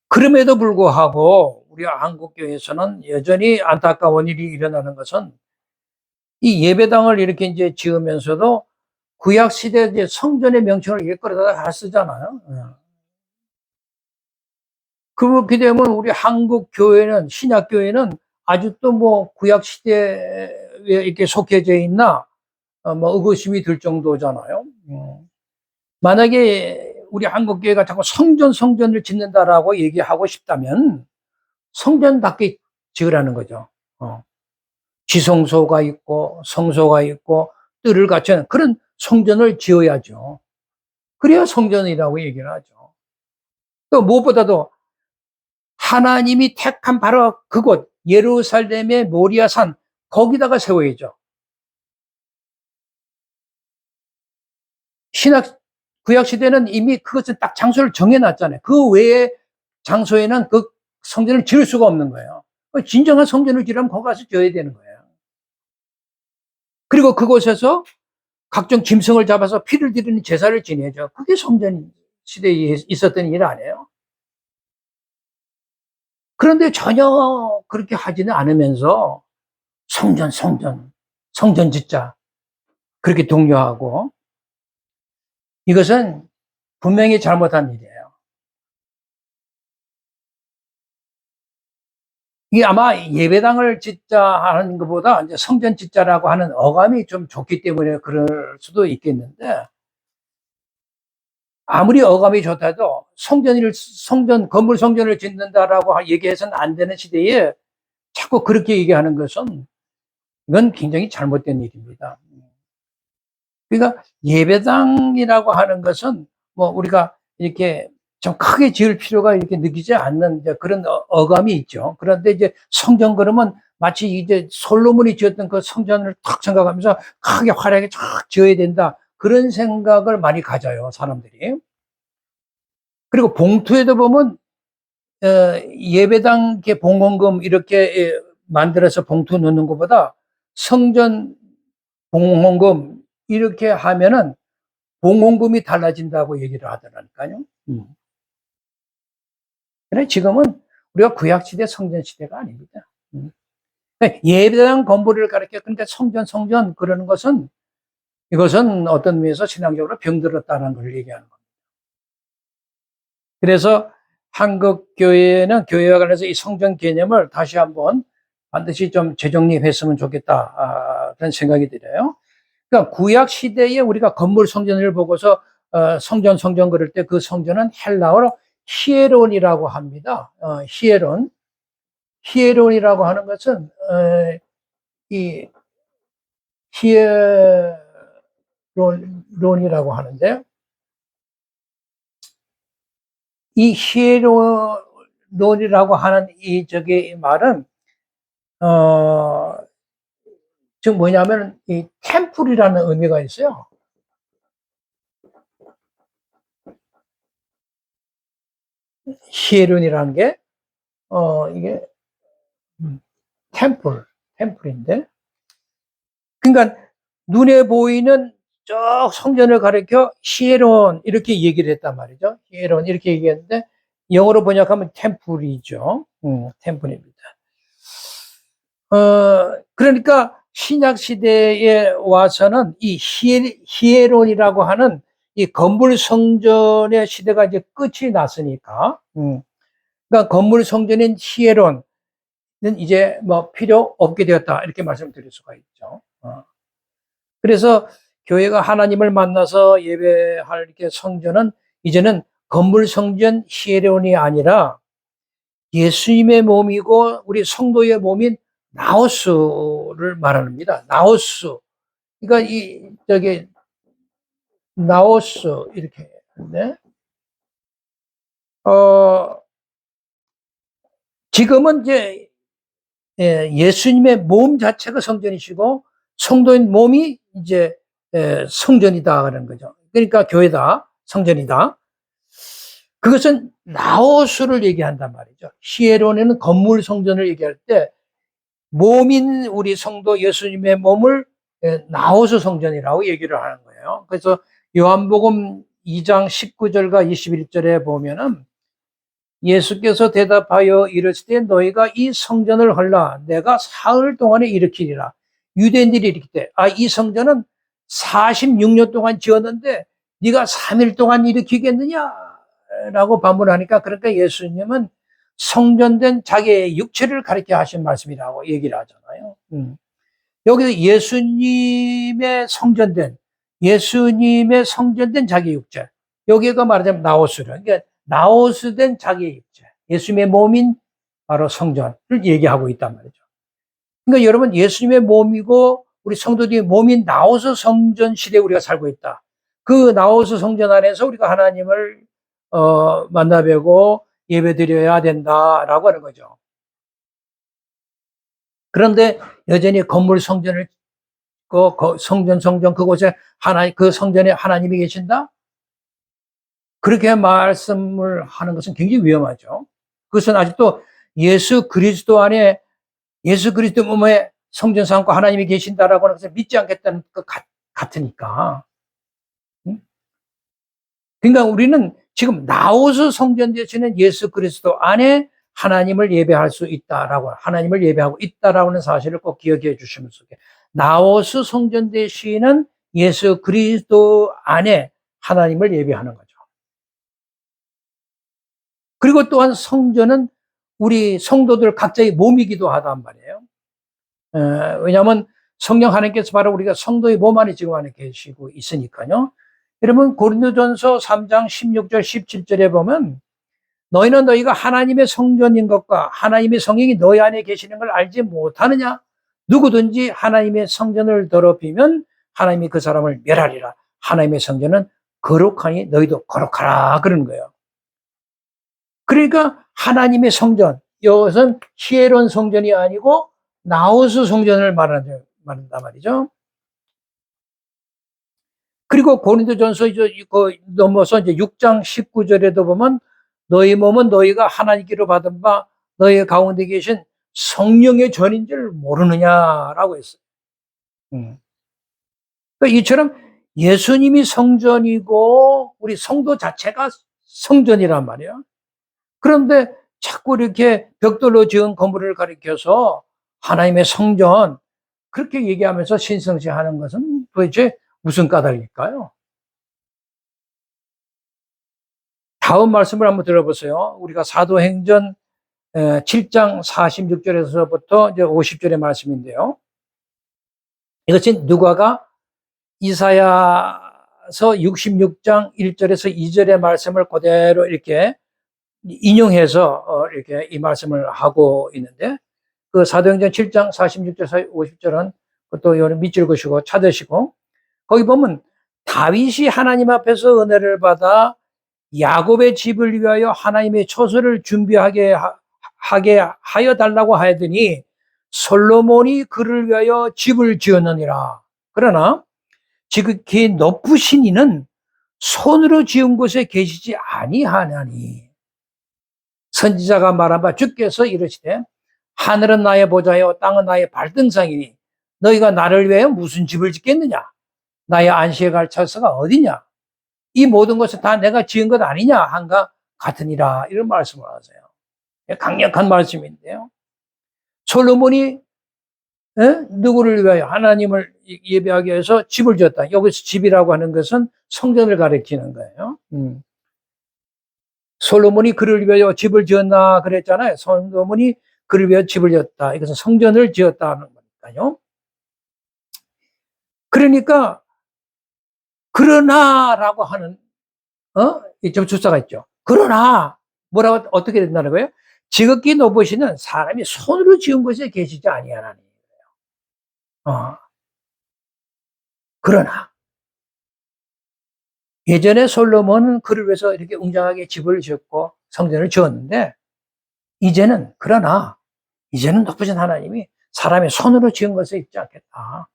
그럼에도 불구하고 우리 한국교회에서는 여전히 안타까운 일이 일어나는 것은 이 예배당을 이렇게 이제 지으면서도 구약 시대 이제 성전의 명칭을 이렇게 끌어다가 쓰잖아요. 그렇게 되면 우리 한국 교회는, 신약 교회는 아직도 뭐 구약 시대에 이렇게 속해져 있나, 뭐 의구심이 들 정도잖아요. 만약에 우리 한국 교회가 자꾸 성전을 짓는다라고 얘기하고 싶다면 성전답게 지으라는 거죠. 지성소가 있고 성소가 있고 뜰을 갖춘 그런 성전을 지어야죠. 그래야 성전이라고 얘기를 하죠. 또 무엇보다도 하나님이 택한 바로 그곳 예루살렘의 모리아산 거기다가 세워야죠. 신약 구약 시대는 이미 그것을 딱 장소를 정해놨잖아요. 그 외에 장소에는 그 성전을 지을 수가 없는 거예요. 진정한 성전을 지으려면 거기 가서 지어야 되는 거예요. 그리고 그곳에서 각종 짐승을 잡아서 피를 드리는 제사를 지내죠. 그게 성전 시대에 있었던 일 아니에요? 그런데 전혀 그렇게 하지는 않으면서 성전 짓자. 그렇게 독려하고 이것은 분명히 잘못한 일이에요. 이게 아마 예배당을 짓자 하는 것보다 이제 성전 짓자라고 하는 어감이 좀 좋기 때문에 그럴 수도 있겠는데 아무리 어감이 좋다도 건물 성전을 짓는다라고 얘기해서는 안 되는 시대에 자꾸 그렇게 얘기하는 것은 이건 굉장히 잘못된 일입니다. 그러니까 예배당이라고 하는 것은 뭐 우리가 이렇게 좀 크게 지을 필요가 이렇게 느끼지 않는 그런 어감이 있죠. 그런데 이제 성전 그러면 마치 이제 솔로몬이 지었던 그 성전을 탁 생각하면서 크게 화려하게 쫙 지어야 된다. 그런 생각을 많이 가져요, 사람들이. 그리고 봉투에도 보면 예배당 봉헌금 이렇게 만들어서 봉투 넣는 것보다 성전 봉헌금 이렇게 하면은 봉헌금이 달라진다고 얘기를 하더라니까요. 그래 지금은 우리가 구약시대 성전시대가 아닙니다. 예배당 건물을 가리켜 근데 성전 그러는 것은 이것은 어떤 의미에서 신앙적으로 병들었다는 걸 얘기하는 겁니다. 그래서 한국 교회는 교회와 관련해서 이 성전 개념을 다시 한번 반드시 좀 재정립했으면 좋겠다 그런 생각이 들어요. 그러니까 구약 시대에 우리가 건물 성전을 보고서 성전 그럴 때 그 성전은 헬라어로 히에론이라고 합니다. 히에론이라고 하는 것은 이 히에론이라고 하는데 이 히에론이라고 하는 이 말은 즉 뭐냐면 이 템플이라는 의미가 있어요. 히에론이라는 게 이게 템플인데 그러니까 눈에 보이는 저 성전을 가리켜 히에론 이렇게 얘기를 했단 말이죠. 히에론 이렇게 얘기했는데 영어로 번역하면 템플이죠. 템플입니다. 그러니까 신약 시대에 와서는 이 히에론이라고 하는 이 건물 성전의 시대가 이제 끝이 났으니까, 그러니까 건물 성전인 히에론은 이제 뭐 필요 없게 되었다 이렇게 말씀드릴 수가 있죠. 그래서 교회가 하나님을 만나서 예배할 이렇게 성전은 이제는 건물 성전 히에론이 아니라 예수님의 몸이고 우리 성도의 몸인 나오스를 말합니다. 나오스. 그러니까 나오스 이렇게 하는데 지금은 이제 예수님의 몸 자체가 성전이시고 성도인 몸이 이제 성전이다 그런 거죠. 그러니까 교회다, 성전이다. 그것은 나오스를 얘기한단 말이죠. 히에론에는 건물 성전을 얘기할 때 몸인 우리 성도 예수님의 몸을 나오스 성전이라고 얘기를 하는 거예요. 그래서 요한복음 2장 19절과 21절에 보면은 예수께서 대답하여 이르시되 너희가 이 성전을 헐라 내가 사흘 동안에 일으키리라. 유대인들이 이렇게 돼. 이 성전은 46년 동안 지었는데 네가 3일 동안 일으키겠느냐? 라고 반문하니까, 그러니까 예수님은 성전된 자기의 육체를 가리켜 하신 말씀이라고 얘기를 하잖아요. 여기서 예수님의 성전된 자기 육체. 여기가 말하자면 나오스를. 그러니까 나오스된 자기 육체. 예수님의 몸인 바로 성전을 얘기하고 있단 말이죠. 그러니까 여러분, 예수님의 몸이고 우리 성도들의 몸인 나오스 성전 시대에 우리가 살고 있다. 그 나오스 성전 안에서 우리가 하나님을 만나 뵈고 예배드려야 된다라고 하는 거죠. 그런데 여전히 건물 성전을 성전 그곳에 그 성전에 하나님이 계신다? 그렇게 말씀을 하는 것은 굉장히 위험하죠. 그것은 아직도 예수 그리스도 안에, 예수 그리스도 몸에 성전 삼고 하나님이 계신다라고 하는 것을 믿지 않겠다는 것 같으니까. 그러니까 우리는 지금 나오스 성전 되시는 예수 그리스도 안에 하나님을 예배할 수 있다라고, 하나님을 예배하고 있다라고 하는 사실을 꼭 기억해 주시면서, 나오스 성전 되시는 예수 그리스도 안에 하나님을 예배하는 거죠. 그리고 또한 성전은 우리 성도들 각자의 몸이기도 하단 말이에요. 왜냐하면 성령 하나님께서 바로 우리가 성도의 몸 안에 지금 안에 계시고 있으니까요. 여러분, 고린도전서 3장 16절 17절에 보면, 너희는 너희가 하나님의 성전인 것과 하나님의 성령이 너희 안에 계시는 걸 알지 못하느냐? 누구든지 하나님의 성전을 더럽히면 하나님이 그 사람을 멸하리라. 하나님의 성전은 거룩하니 너희도 거룩하라. 그러는 거예요. 그러니까 하나님의 성전, 이것은 히에론 성전이 아니고 나우스 성전을 말한단 말이죠. 그리고 고린도전서 넘어서 이제 6장 19절에도 보면, 너희 몸은 너희가 하나님께로 받은 바 너희 가운데 계신 성령의 전인 줄 모르느냐라고 했어요. 그러니까 이처럼 예수님이 성전이고 우리 성도 자체가 성전이란 말이에요. 그런데 자꾸 이렇게 벽돌로 지은 건물을 가리켜서 하나님의 성전, 그렇게 얘기하면서 신성시하는 것은 도대체 무슨 까닭일까요? 다음 말씀을 한번 들어보세요. 우리가 사도행전 7장 46절에서부터 이제 50절의 말씀인데요. 이것은 누가가 이사야서 66장 1절에서 2절의 말씀을 그대로 이렇게 인용해서 이렇게 이 말씀을 하고 있는데, 그 사도행전 7장 46절에서 50절은 또 여러분 밑줄 그시고 찾으시고, 거기 보면 다윗이 하나님 앞에서 은혜를 받아 야곱의 집을 위하여 하나님의 처소를 준비하게 하여 달라고 하더니 솔로몬이 그를 위하여 집을 지었느니라. 그러나 지극히 높으신 이는 손으로 지은 곳에 계시지 아니하나니, 선지자가 말한 바 주께서 이르시되 하늘은 나의 보좌요 땅은 나의 발등상이니 너희가 나를 위하여 무슨 집을 짓겠느냐? 나의 안식에 갈 처소가 어디냐? 이 모든 것은 다 내가 지은 것 아니냐 한가 같으니라. 이런 말씀을 하세요. 강력한 말씀인데요. 솔로몬이 누구를 위하여 하나님을 예배하기 위해서 집을 지었다. 여기서 집이라고 하는 것은 성전을 가리키는 거예요. 솔로몬이 그를 위하여 집을 지었나 그랬잖아요. 솔로몬이 그를 위하여 집을 지었다. 이것은 성전을 지었다는 거니까요. 그러니까 그러나라고 하는 좀 주사가 있죠. 그러나 뭐라고 어떻게 된다는 거예요? 지극히 높으시는 사람이 손으로 지은 곳에 계시지 아니하나니. 그러나 예전에 솔로몬은 그를 위해서 이렇게 웅장하게 집을 지었고 성전을 지었는데, 그러나 이제는 높으신 하나님이 사람의 손으로 지은 것에 있지 않겠다.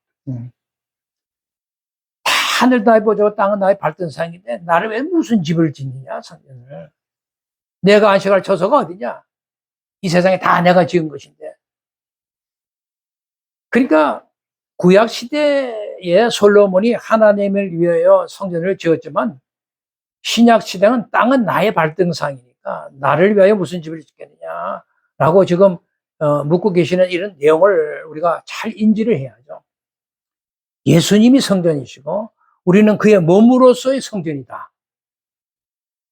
하늘 나의 보좌고 땅은 나의 발등상인데 나를 왜 무슨 집을 짓느냐, 성전을. 내가 안식할 처소가 어디냐? 이 세상에 다 내가 지은 것인데. 그러니까 구약 시대에 솔로몬이 하나님을 위하여 성전을 지었지만, 신약 시대는 땅은 나의 발등상이니까 나를 위하여 무슨 집을 짓겠느냐라고 지금 묻고 계시는 이런 내용을 우리가 잘 인지를 해야죠. 예수님이 성전이시고 우리는 그의 몸으로서의 성전이다.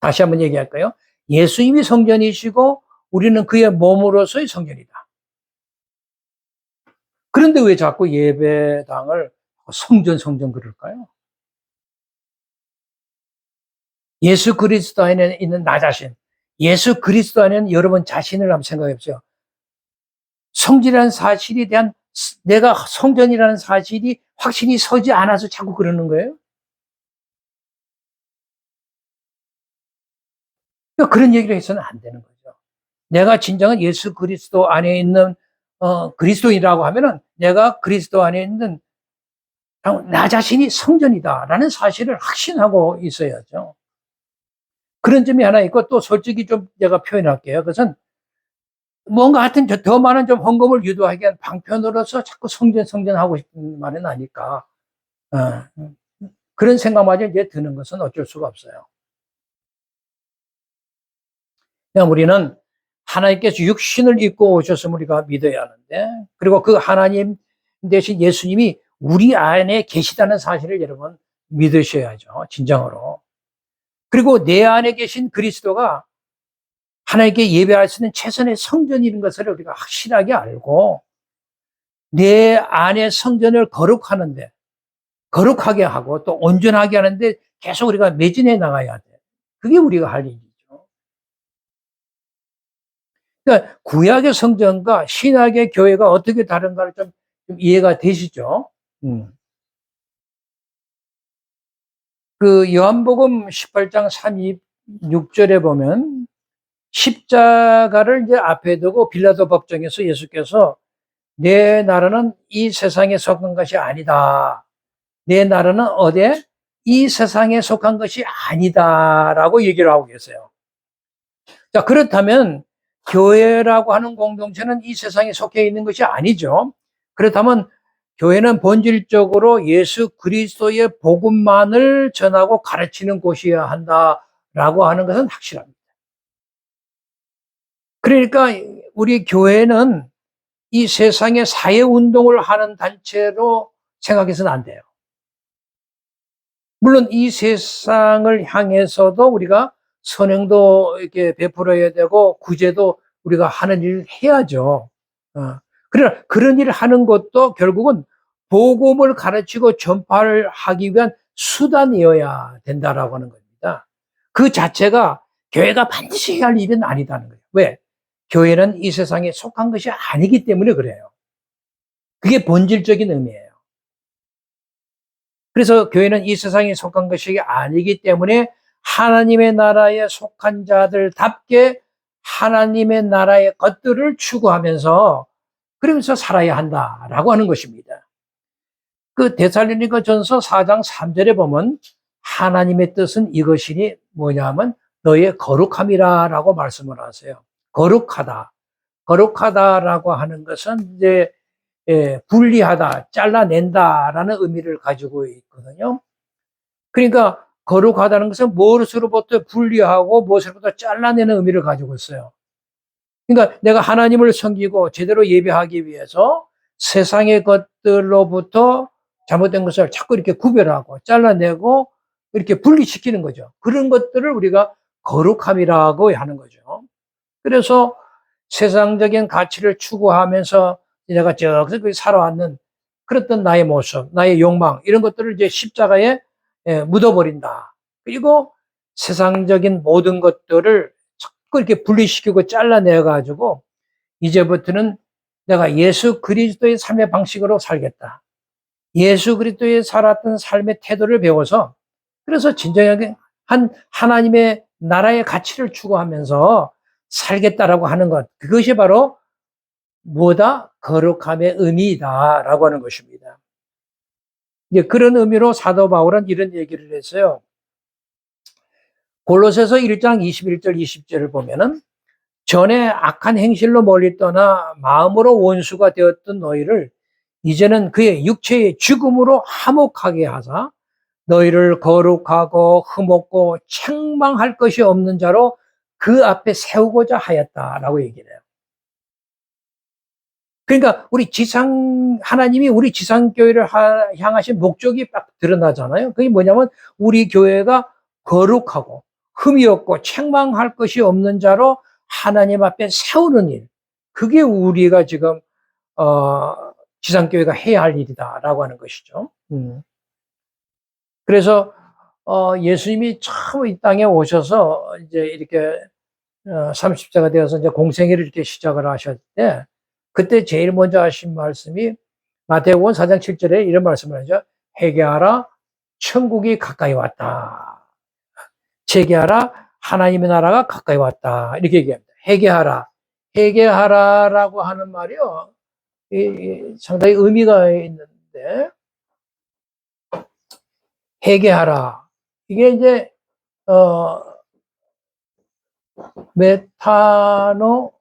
다시 한번 얘기할까요? 예수님이 성전이시고 우리는 그의 몸으로서의 성전이다. 그런데 왜 자꾸 예배당을 성전 그럴까요? 예수 그리스도 안에 있는 나 자신, 예수 그리스도 안에는 여러분 자신을 한번 생각해 보세요. 성전이라는 사실에 대한 내가 성전이라는 사실이 확신이 서지 않아서 자꾸 그러는 거예요. 그러니까 그런 얘기를 해서는 안 되는 거죠. 내가 진정한 예수 그리스도 안에 있는 그리스도인이라고 하면은 내가 그리스도 안에 있는 나 자신이 성전이다라는 사실을 확신하고 있어야죠. 그런 점이 하나 있고 또 솔직히 좀 제가 표현할게요. 그것은 뭔가 하여튼 더 많은 좀 헌금을 유도하기 위한 방편으로서 자꾸 성전하고 싶은 말은 아닐까. 그런 생각마저 이제 드는 것은 어쩔 수가 없어요. 그냥 우리는 하나님께서 육신을 입고 오셨음을 우리가 믿어야 하는데, 그리고 그 하나님 대신 예수님이 우리 안에 계시다는 사실을 여러분 믿으셔야죠. 진정으로. 그리고 내 안에 계신 그리스도가 하나님께 예배할 수 있는 최선의 성전인 것을 우리가 확실하게 알고 내 안에 성전을 거룩하게 하고 또 온전하게 하는데 계속 우리가 매진해 나가야 돼. 그게 우리가 할 일이죠. 그러니까 구약의 성전과 신약의 교회가 어떻게 다른가를 좀 이해가 되시죠? 그 요한복음 18장 36절에 보면 십자가를 이제 앞에 두고 빌라도 법정에서 예수께서 내 나라는 이 세상에 속한 것이 아니다. 내 나라는 어디에? 이 세상에 속한 것이 아니다라고 얘기를 하고 계세요. 자, 그렇다면 교회라고 하는 공동체는 이 세상에 속해 있는 것이 아니죠. 그렇다면 교회는 본질적으로 예수 그리스도의 복음만을 전하고 가르치는 곳이어야 한다라고 하는 것은 확실합니다. 그러니까 우리 교회는 이 세상의 사회운동을 하는 단체로 생각해서는 안 돼요. 물론 이 세상을 향해서도 우리가 선행도 이렇게 베풀어야 되고 구제도 우리가 하는 일을 해야죠. 그러나 그런 일을 하는 것도 결국은 복음을 가르치고 전파를 하기 위한 수단이어야 된다라고 하는 겁니다. 그 자체가 교회가 반드시 해야 할 일은 아니다는 거예요. 왜? 교회는 이 세상에 속한 것이 아니기 때문에 그래요. 그게 본질적인 의미예요. 그래서 교회는 이 세상에 속한 것이 아니기 때문에 하나님의 나라에 속한 자들답게 하나님의 나라의 것들을 추구하면서 그러면서 살아야 한다라고 하는 것입니다. 그 데살로니가전서 4장 3절에 보면 하나님의 뜻은 이것이니 뭐냐면 너의 거룩함이라라고 말씀을 하세요. 거룩하다라고 하는 것은 이제 분리하다, 잘라낸다라는 의미를 가지고 있거든요. 그러니까 거룩하다는 것은 무엇으로부터 분리하고 무엇으로부터 잘라내는 의미를 가지고 있어요. 그러니까 내가 하나님을 섬기고 제대로 예배하기 위해서 세상의 것들로부터 잘못된 것을 자꾸 이렇게 구별하고 잘라내고 이렇게 분리시키는 거죠. 그런 것들을 우리가 거룩함이라고 하는 거죠. 그래서 세상적인 가치를 추구하면서 내가 저기서 살아왔는 그랬던 나의 모습, 나의 욕망, 이런 것들을 이제 십자가에 묻어버린다. 그리고 세상적인 모든 것들을 자꾸 이렇게 분리시키고 잘라내가지고 이제부터는 내가 예수 그리스도의 삶의 방식으로 살겠다. 예수 그리스도의 살았던 삶의 태도를 배워서 그래서 진정하게 하나님의 나라의 가치를 추구하면서 살겠다라고 하는 것. 그것이 바로 뭐다? 거룩함의 의미이다라고 하는 것입니다. 이제 그런 의미로 사도 바울은 이런 얘기를 했어요. 골로새서 1장 21절 20절을 보면은 전에 악한 행실로 멀리 떠나 마음으로 원수가 되었던 너희를 이제는 그의 육체의 죽음으로 화목하게 하사 너희를 거룩하고 흠없고 책망할 것이 없는 자로 그 앞에 세우고자 하였다라고 얘기를 해요. 그러니까 하나님이 우리 지상교회를 향하신 목적이 딱 드러나잖아요. 그게 뭐냐면 우리 교회가 거룩하고 흠이 없고 책망할 것이 없는 자로 하나님 앞에 세우는 일. 그게 우리가 지금 지상교회가 해야 할 일이다라고 하는 것이죠. 그래서 예수님이 처음 이 땅에 오셔서 이제 이렇게 30세가 되어서 이제 공생애를 이렇게 시작을 하셨을 때, 그때 제일 먼저 하신 말씀이 마태복음 4장 7절에 이런 말씀을 하죠. 회개하라, 천국이 가까이 왔다. 회개하라, 하나님의 나라가 가까이 왔다. 이렇게 얘기합니다. 회개하라. 회개하라라고 하는 말이요, 상당히 의미가 있는데, 회개하라. 이게 이제 메타노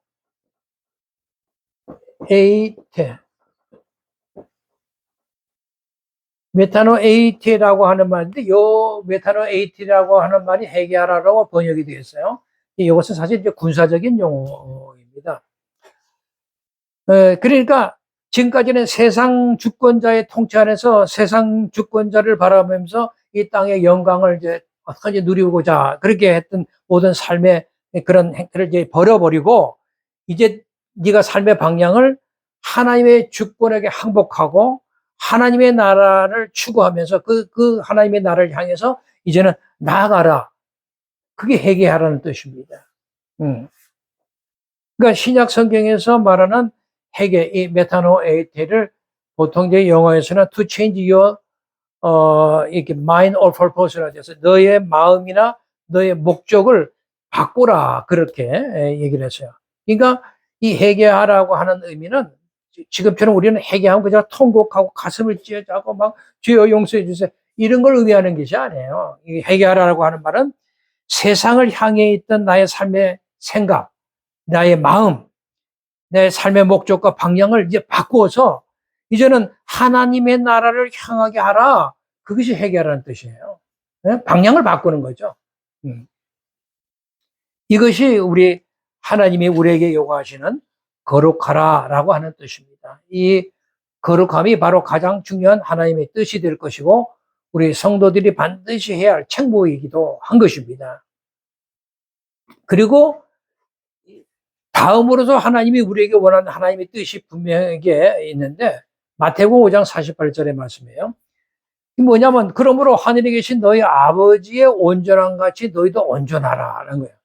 에이테라고 하는 말인데, 요 메타노 에이테라고 하는 말이 회개하라라고 번역이 되어 있어요. 이것은 사실 이제 군사적인 용어입니다. 그러니까 지금까지는 세상 주권자의 통치 안에서 세상 주권자를 바라보면서 이 땅의 영광을 이제 어떻게 누리고자 그렇게 했던 모든 삶의 그런 행태를 이제 버려버리고, 이제 네가 삶의 방향을 하나님의 주권에게 항복하고 하나님의 나라를 추구하면서 그 하나님의 나라를 향해서 이제는 나아가라. 그게 회개하라는 뜻입니다. 그러니까 신약 성경에서 말하는 회개, 이 메타노에이테를 보통 이제 영어에서는 to change your 이렇게 mind or purpose라고 해서 너의 마음이나 너의 목적을 바꾸라, 그렇게 얘기를 했어요. 그러니까 이 회개하라고 하는 의미는 지금처럼 우리는 회개하면 그냥 통곡하고 가슴을 찢어자고 막 주여 용서해 주세요 이런 걸 의미하는 것이 아니에요. 이 회개하라고 하는 말은 세상을 향해 있던 나의 삶의 생각, 나의 마음, 내 삶의 목적과 방향을 이제 바꾸어서 이제는 하나님의 나라를 향하게 하라. 그것이 회개하라는 뜻이에요. 방향을 바꾸는 거죠. 이것이 하나님이 우리에게 요구하시는 거룩하라라고 하는 뜻입니다. 이 거룩함이 바로 가장 중요한 하나님의 뜻이 될 것이고 우리 성도들이 반드시 해야 할 책무이기도 한 것입니다. 그리고 다음으로서 하나님이 우리에게 원하는 하나님의 뜻이 분명하게 있는데 마태복음 5장 48절의 말씀이에요. 뭐냐면 그러므로 하늘에 계신 너희 아버지의 온전한 같이 너희도 온전하라는 거예요.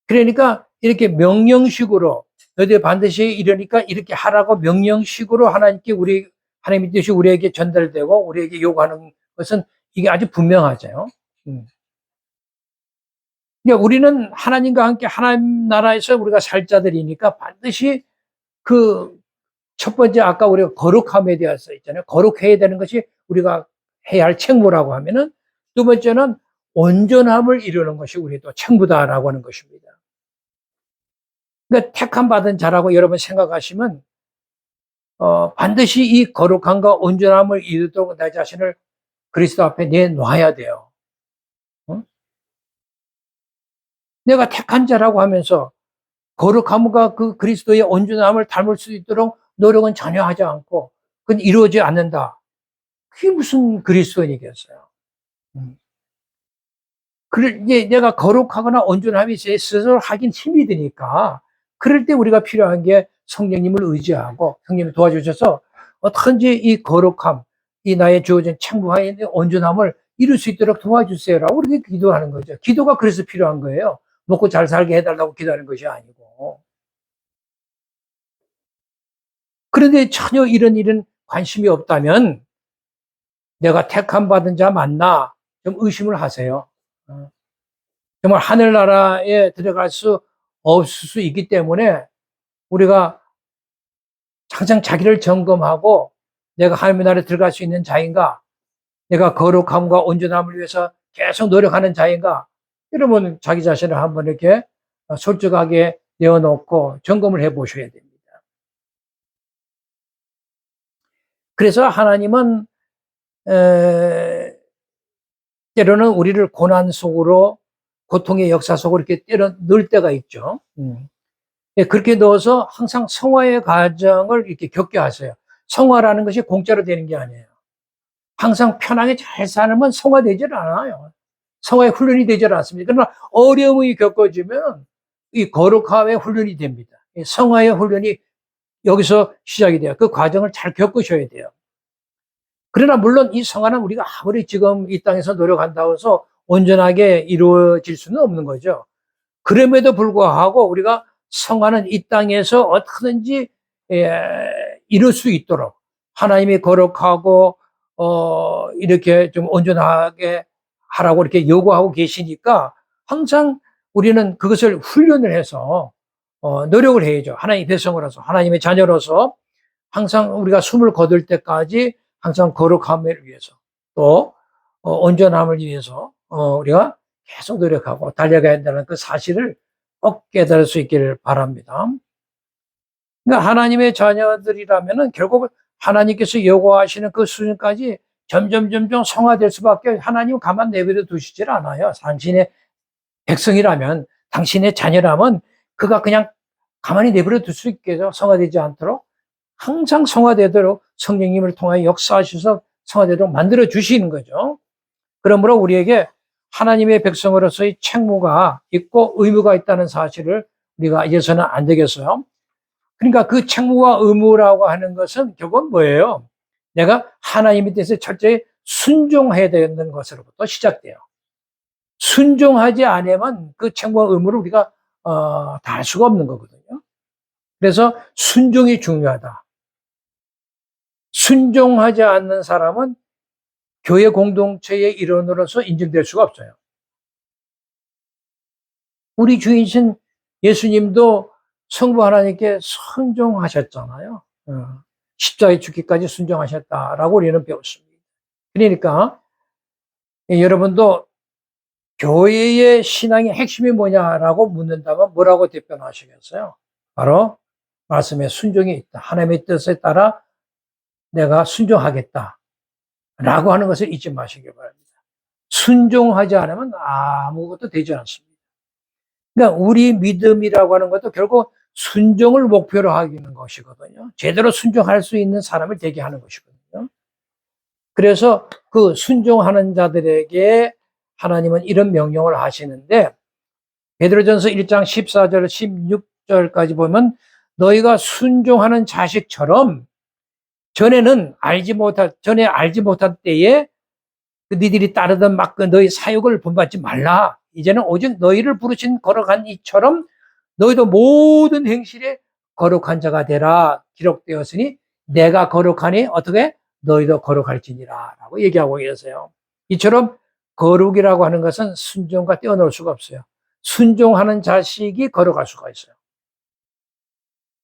그러니까 이렇게 명령식으로 너희들 반드시 이러니까 이렇게 하라고 명령식으로 하나님의 뜻이 우리에게 전달되고 우리에게 요구하는 것은 이게 아주 분명하죠. 그러니까 우리는 하나님과 함께 하나님 나라에서 우리가 살 자들이니까 반드시 첫 번째 아까 우리가 거룩함에 대해서 있잖아요. 거룩해야 되는 것이 우리가 해야 할 책무라고 하면은 두 번째는 온전함을 이루는 것이 우리 또 책무다라고 하는 것입니다. 그러니까 택함 받은 자라고 여러분 생각하시면 반드시 이 거룩함과 온전함을 이루도록 내 자신을 그리스도 앞에 내놔야 돼요. 내가 택한 자라고 하면서 거룩함과 그 그리스도의 온전함을 닮을 수 있도록 노력은 전혀 하지 않고 그건 이루어지지 않는다. 그게 무슨 그리스도인이겠어요. 이제 내가 거룩하거나 온전함이 제 스스로 하긴 힘이 드니까 그럴 때 우리가 필요한 게 성령님을 의지하고 성령님이 도와주셔서 어떻게든지 이 거룩함, 이 나의 주어진 책무하에 있는 온전함을 이룰 수 있도록 도와주세요라고 우리가 기도하는 거죠. 기도가 그래서 필요한 거예요. 먹고 잘 살게 해달라고 기도하는 것이 아니고. 그런데 전혀 이런 일은 관심이 없다면 내가 택함 받은 자 맞나 좀 의심을 하세요. 정말 하늘나라에 들어갈 수 없을 수 있기 때문에 우리가 항상 자기를 점검하고 내가 하나님의 나라에 들어갈 수 있는 자인가, 내가 거룩함과 온전함을 위해서 계속 노력하는 자인가, 여러분 자기 자신을 한번 이렇게 솔직하게 내어놓고 점검을 해 보셔야 됩니다. 그래서 하나님은 때로는 우리를 고난 속으로, 고통의 역사 속으로 이렇게 때려 넣을 때가 있죠. 예, 그렇게 넣어서 항상 성화의 과정을 이렇게 겪게 하세요. 성화라는 것이 공짜로 되는 게 아니에요. 항상 편하게 잘 살면 성화되질 않아요. 성화의 훈련이 되질 않습니다. 그러나 어려움이 겪어지면 이 거룩함의 훈련이 됩니다. 성화의 훈련이 여기서 시작이 돼요. 그 과정을 잘 겪으셔야 돼요. 그러나 물론 이 성화는 우리가 아무리 지금 이 땅에서 노력한다고 해서 온전하게 이루어질 수는 없는 거죠. 그럼에도 불구하고 우리가 성화는 이 땅에서 어떻게든지 이룰 수 있도록 하나님이 거룩하고 이렇게 좀 온전하게 하라고 이렇게 요구하고 계시니까 항상 우리는 그것을 훈련을 해서 노력을 해야죠. 하나님의 백성으로서 하나님의 자녀로서 항상 우리가 숨을 거둘 때까지 항상 거룩함을 위해서 또 온전함을 위해서 우리가 계속 노력하고 달려가야 한다는 그 사실을 꼭 깨달을 수 있기를 바랍니다. 그러니까 하나님의 자녀들이라면은 결국 하나님께서 요구하시는 그 수준까지 점점 성화될 수밖에 하나님 가만 내버려 두시질 않아요. 당신의 백성이라면, 당신의 자녀라면 그가 그냥 가만히 내버려 둘 수 있겠죠. 성화되지 않도록 항상 성화되도록 성령님을 통하여 역사하셔서 성화되도록 만들어 주시는 거죠. 그러므로 우리에게 하나님의 백성으로서의 책무가 있고 의무가 있다는 사실을 우리가 잊어서는 안 되겠어요. 그러니까 그 책무와 의무라고 하는 것은 결국은 뭐예요? 내가 하나님에 대해서 철저히 순종해야 되는 것으로부터 시작돼요. 순종하지 않으면 그 책무와 의무를 우리가 다 할 수가 없는 거거든요. 그래서 순종이 중요하다. 순종하지 않는 사람은 교회 공동체의 일원으로서 인정될 수가 없어요. 우리 주인이신 예수님도 성부 하나님께 순종하셨잖아요. 십자가에 죽기까지 순종하셨다라고 우리는 배웠습니다. 그러니까 여러분도 교회의 신앙의 핵심이 뭐냐라고 묻는다면 뭐라고 답변하시겠어요? 바로 말씀에 순종이 있다. 하나님의 뜻에 따라 내가 순종하겠다 라고 하는 것을 잊지 마시기 바랍니다. 순종하지 않으면 아무것도 되지 않습니다. 그러니까 우리 믿음이라고 하는 것도 결국 순종을 목표로 하는 것이거든요. 제대로 순종할 수 있는 사람을 되게 하는 것이거든요. 그래서 그 순종하는 자들에게 하나님은 이런 명령을 하시는데 베드로전서 1장 14절 16절까지 보면 너희가 순종하는 자식처럼 전에 알지 못할 때에 너희들이 따르던 막 너희 사욕을 본받지 말라. 이제는 오직 너희를 부르신 거룩한 이처럼 너희도 모든 행실에 거룩한 자가 되라 기록되었으니 내가 거룩하니 어떻게 너희도 거룩할지니라 라고 얘기하고 계세요. 이처럼 거룩이라고 하는 것은 순종과 떼어놓을 수가 없어요. 순종하는 자식이 거룩할 수가 있어요.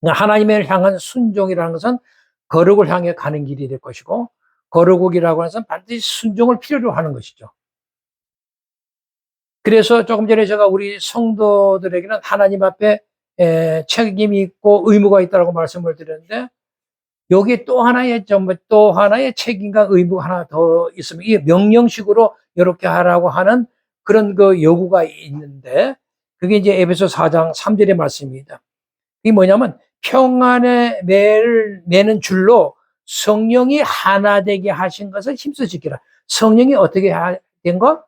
하나님을 향한 순종이라는 것은 거룩을 향해 가는 길이 될 것이고 거룩이라고 하는 것은 반드시 순종을 필요로 하는 것이죠. 그래서 조금 전에 제가 우리 성도들에게는 하나님 앞에 책임이 있고 의무가 있다고 말씀을 드렸는데 여기 또 하나의 책임과 의무가 하나 더 있으면 이게 명령식으로 이렇게 하라고 하는 그런 그 요구가 있는데 그게 이제 에베소 4장 3절의 말씀입니다. 이게 뭐냐면 평안의 매를 매는 줄로 성령이 하나 되게 하신 것을 힘써 지키라. 성령이 어떻게 된 거?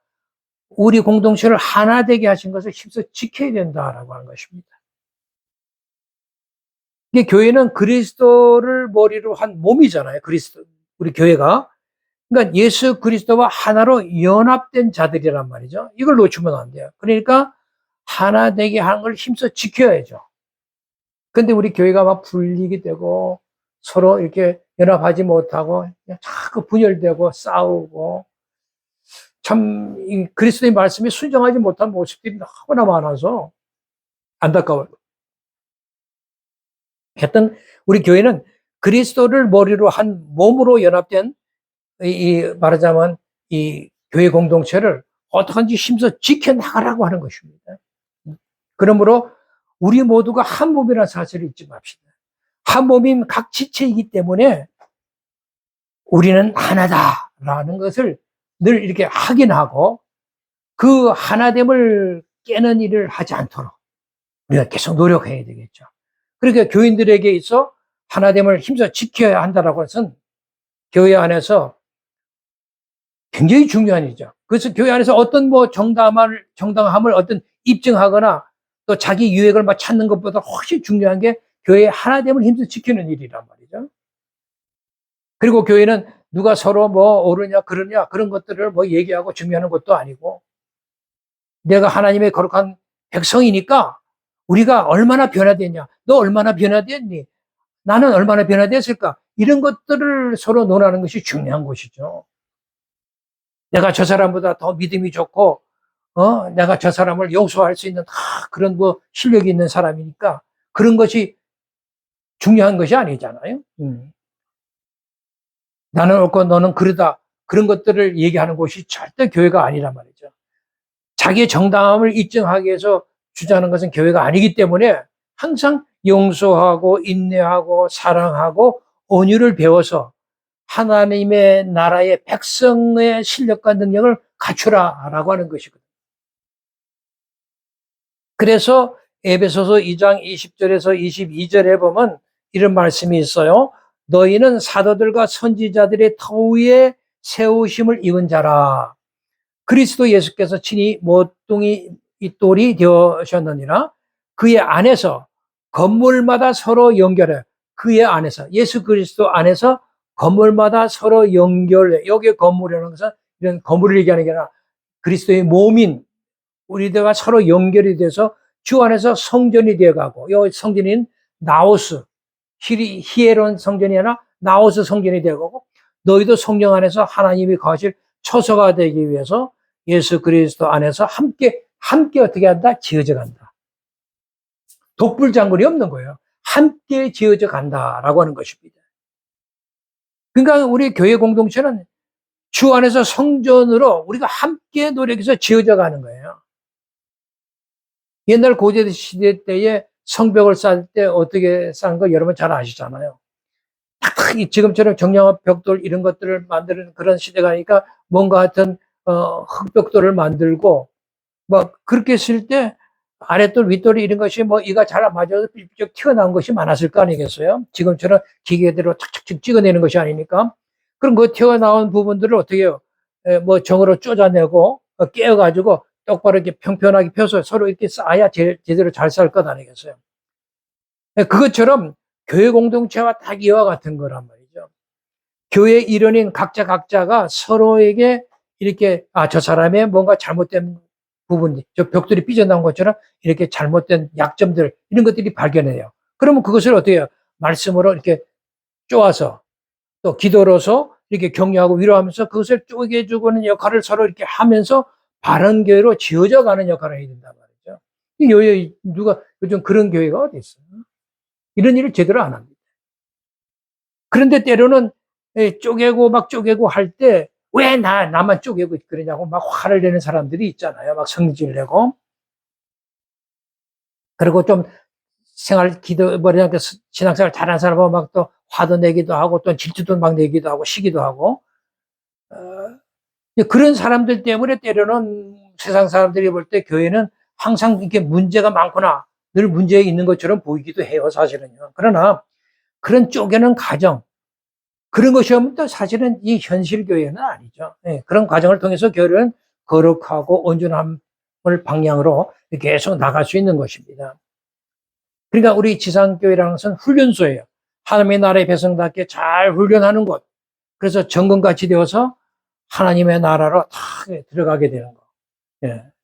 우리 공동체를 하나 되게 하신 것을 힘써 지켜야 된다라고 하는 것입니다. 이게 교회는 그리스도를 머리로 한 몸이잖아요. 우리 교회가. 그러니까 예수 그리스도와 하나로 연합된 자들이란 말이죠. 이걸 놓치면 안 돼요. 그러니까 하나 되게 하는 걸 힘써 지켜야죠. 근데 우리 교회가 막 분리게 되고 서로 이렇게 연합하지 못하고 자꾸 분열되고 싸우고 참 그리스도의 말씀에 순종하지 못한 모습들이 너무나 많아서 안타까워요. 하여튼 우리 교회는 그리스도를 머리로 한 몸으로 연합된 말하자면 이 교회 공동체를 어떻게든지 힘써 지켜나가라고 하는 것입니다. 그러므로 우리 모두가 한 몸이라는 사실을 잊지 맙시다. 한 몸인 각 지체이기 때문에 우리는 하나다라는 것을 늘 이렇게 확인하고 그 하나됨을 깨는 일을 하지 않도록 우리가 계속 노력해야 되겠죠. 그러니까 교인들에게 있어 하나됨을 힘써 지켜야 한다라고 해서 교회 안에서 굉장히 중요한 일이죠. 그래서 교회 안에서 어떤 뭐 정당함을 어떤 입증하거나 또 자기 유익을 막 찾는 것보다 훨씬 중요한 게 교회의 하나됨을 힘써 지키는 일이란 말이죠. 그리고 교회는 누가 서로 뭐 옳으냐 그러냐 그런 것들을 뭐 얘기하고 중요하는 것도 아니고, 내가 하나님의 거룩한 백성이니까 우리가 얼마나 변화됐냐, 너 얼마나 변화됐니, 나는 얼마나 변화됐을까, 이런 것들을 서로 논하는 것이 중요한 것이죠. 내가 저 사람보다 더 믿음이 좋고 내가 저 사람을 용서할 수 있는 그런 뭐 실력이 있는 사람이니까 그런 것이 중요한 것이 아니잖아요. 나는 옳고 너는 그러다, 그런 것들을 얘기하는 곳이 절대 교회가 아니란 말이죠. 자기의 정당함을 입증하기 위해서 주장하는 것은 교회가 아니기 때문에 항상 용서하고 인내하고 사랑하고 온유를 배워서 하나님의 나라의 백성의 실력과 능력을 갖추라라고 하는 것이거든요. 그래서 에베소서 2장 20절에서 22절에 보면 이런 말씀이 있어요. 너희는 사도들과 선지자들의 터위에 세우심을 입은 자라. 그리스도 예수께서 친히 모퉁이 돌이 되셨느니라. 그의 안에서 건물마다 서로 연결해. 그의 안에서, 예수 그리스도 안에서 건물마다 서로 연결해. 여기에 건물이라는 것은 이런 건물을 얘기하는 게 아니라 그리스도의 몸인 우리들과 서로 연결이 돼서 주 안에서 성전이 되어가고, 이 성전인 나오스, 히에론 성전이 아니라 나오스 성전이 되어가고, 너희도 성령 안에서 하나님이 거하실 처소가 되기 위해서 예수 그리스도 안에서 함께 어떻게 한다? 지어져 간다. 독불장군이 없는 거예요. 함께 지어져 간다라고 하는 것입니다. 그러니까 우리 교회 공동체는 주 안에서 성전으로 우리가 함께 노력해서 지어져 가는 거예요. 옛날 고대 시대 때에 성벽을 쌓을 때 어떻게 쌓는 거 여러분 잘 아시잖아요. 지금처럼 정량화 벽돌 이런 것들을 만드는 그런 시대가 아니니까 뭔가 하여튼 흙벽돌을 만들고 뭐 그렇게 했을 때 아랫돌 윗돌이 이런 것이 뭐 이가 잘 안 맞아서 삐쩍 튀어나온 것이 많았을 거 아니겠어요? 지금처럼 기계대로 착착착 찍어내는 것이 아니니까. 그럼 그 튀어나온 부분들을 어떻게 해요? 뭐 정으로 쪼자내고 깨어가지고 똑바로 이렇게 평평하게 펴서 서로 이렇게 쌓아야 제대로 잘 살 것 아니겠어요? 그것처럼 교회 공동체와 딱 이와 같은 거란 말이죠. 교회 일원인 각자가 서로에게 이렇게 저 사람의 뭔가 잘못된 부분, 저 벽돌이 삐져나온 것처럼 이렇게 잘못된 약점들 이런 것들이 발견해요. 그러면 그것을 어떻게 해요? 말씀으로 이렇게 쪼아서 또 기도로서 이렇게 격려하고 위로하면서 그것을 쪼개주고는 역할을 서로 이렇게 하면서 바른 교회로 지어져 가는 역할을 해야 된단 말이죠. 누가 요즘 그런 교회가 어디 있어요? 이런 일을 제대로 안 합니다. 그런데 때로는 쪼개고 할 때 왜 나만 쪼개고 그러냐고 막 화를 내는 사람들이 있잖아요. 막 성질 내고. 그리고 좀 신앙생활 잘하는 사람은 막 또 화도 내기도 하고 또 질투도 막 내기도 하고 시기도 하고. 그런 사람들 때문에 때로는 세상 사람들이 볼 때 교회는 항상 이렇게 문제가 많구나, 늘 문제 있는 것처럼 보이기도 해요, 사실은요. 그러나 그런 쪼개는 과정, 그런 것이 없으면 또 사실은 이 현실 교회는 아니죠. 그런 과정을 통해서 교회는 거룩하고 온전함을 방향으로 계속 나갈 수 있는 것입니다. 그러니까 우리 지상교회라는 것은 훈련소예요. 하나님의 나라의 백성답게 잘 훈련하는 곳. 그래서 정금같이 되어서 하나님의 나라로 다 들어가게 되는 거.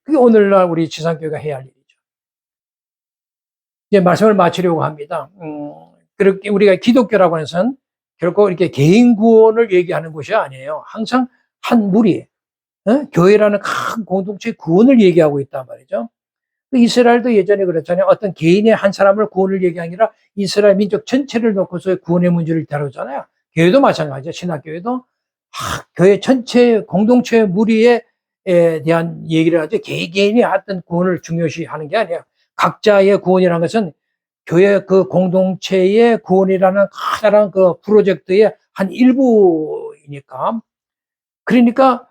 그게 오늘날 우리 지상교회가 해야 할 일이죠. 이제 말씀을 마치려고 합니다. 그렇게 우리가 기독교라고 하는 것은 결코 이렇게 개인 구원을 얘기하는 것이 아니에요. 항상 한 무리, 교회라는 큰 공동체의 구원을 얘기하고 있단 말이죠. 이스라엘도 예전에 그랬잖아요. 어떤 개인의 한 사람을 구원을 얘기한 게 아니라 이스라엘 민족 전체를 놓고서 구원의 문제를 다루잖아요. 교회도 마찬가지죠. 신학교회도 교회 전체 공동체 무리에 대한 얘기를 하죠. 개인이 어떤 구원을 중요시하는 게 아니에요. 각자의 구원이라는 것은 교회 그 공동체의 구원이라는 커다란 그 프로젝트의 한 일부이니까. 그러니까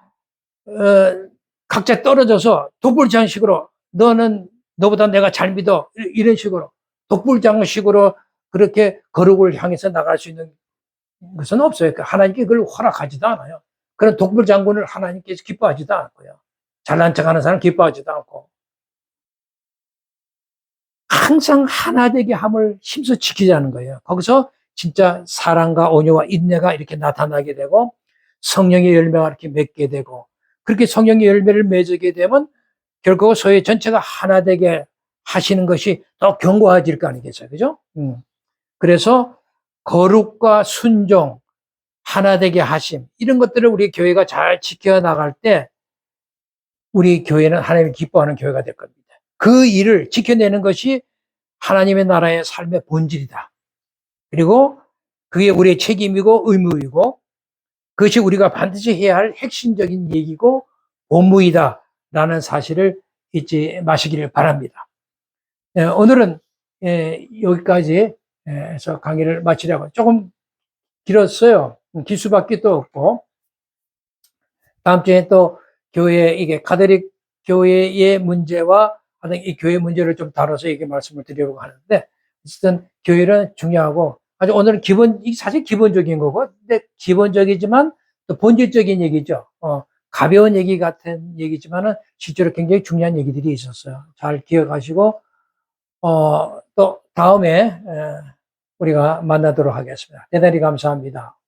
각자 떨어져서 독불장식으로 너는 너보다 내가 잘 믿어 이런 식으로 독불장식으로 그렇게 거룩을 향해서 나갈 수 있는 것은 없어요. 하나님께 그걸 허락하지도 않아요. 그런 독불장군을 하나님께서 기뻐하지도 않고요. 잘난 척하는 사람 기뻐하지도 않고. 항상 하나되게 함을 힘써 지키자는 거예요. 거기서 진짜 사랑과 온유와 인내가 이렇게 나타나게 되고 성령의 열매가 이렇게 맺게 되고, 그렇게 성령의 열매를 맺게 되면 결국 소위 전체가 하나되게 하시는 것이 더 견고해질 거 아니겠어요. 그죠? 그래서 거룩과 순종, 하나되게 하심, 이런 것들을 우리 교회가 잘 지켜나갈 때 우리 교회는 하나님이 기뻐하는 교회가 될 겁니다. 그 일을 지켜내는 것이 하나님의 나라의 삶의 본질이다. 그리고 그게 우리의 책임이고 의무이고 그것이 우리가 반드시 해야 할 핵심적인 얘기고 본무이다라는 사실을 잊지 마시기를 바랍니다. 오늘은 여기까지 해서 강의를 마치려고. 조금 길었어요. 기수밖에 또 없고. 다음 주에 또 교회, 이게 가톨릭 교회의 문제와 이 교회 문제를 좀 다뤄서 이게 말씀을 드리려고 하는데, 어쨌든 교회는 중요하고, 아주 오늘은 이게 사실 기본적인 거고, 근데 기본적이지만 또 본질적인 얘기죠. 가벼운 얘기 같은 얘기지만은 실제로 굉장히 중요한 얘기들이 있었어요. 잘 기억하시고, 또 다음에 우리가 만나도록 하겠습니다. 대단히 감사합니다.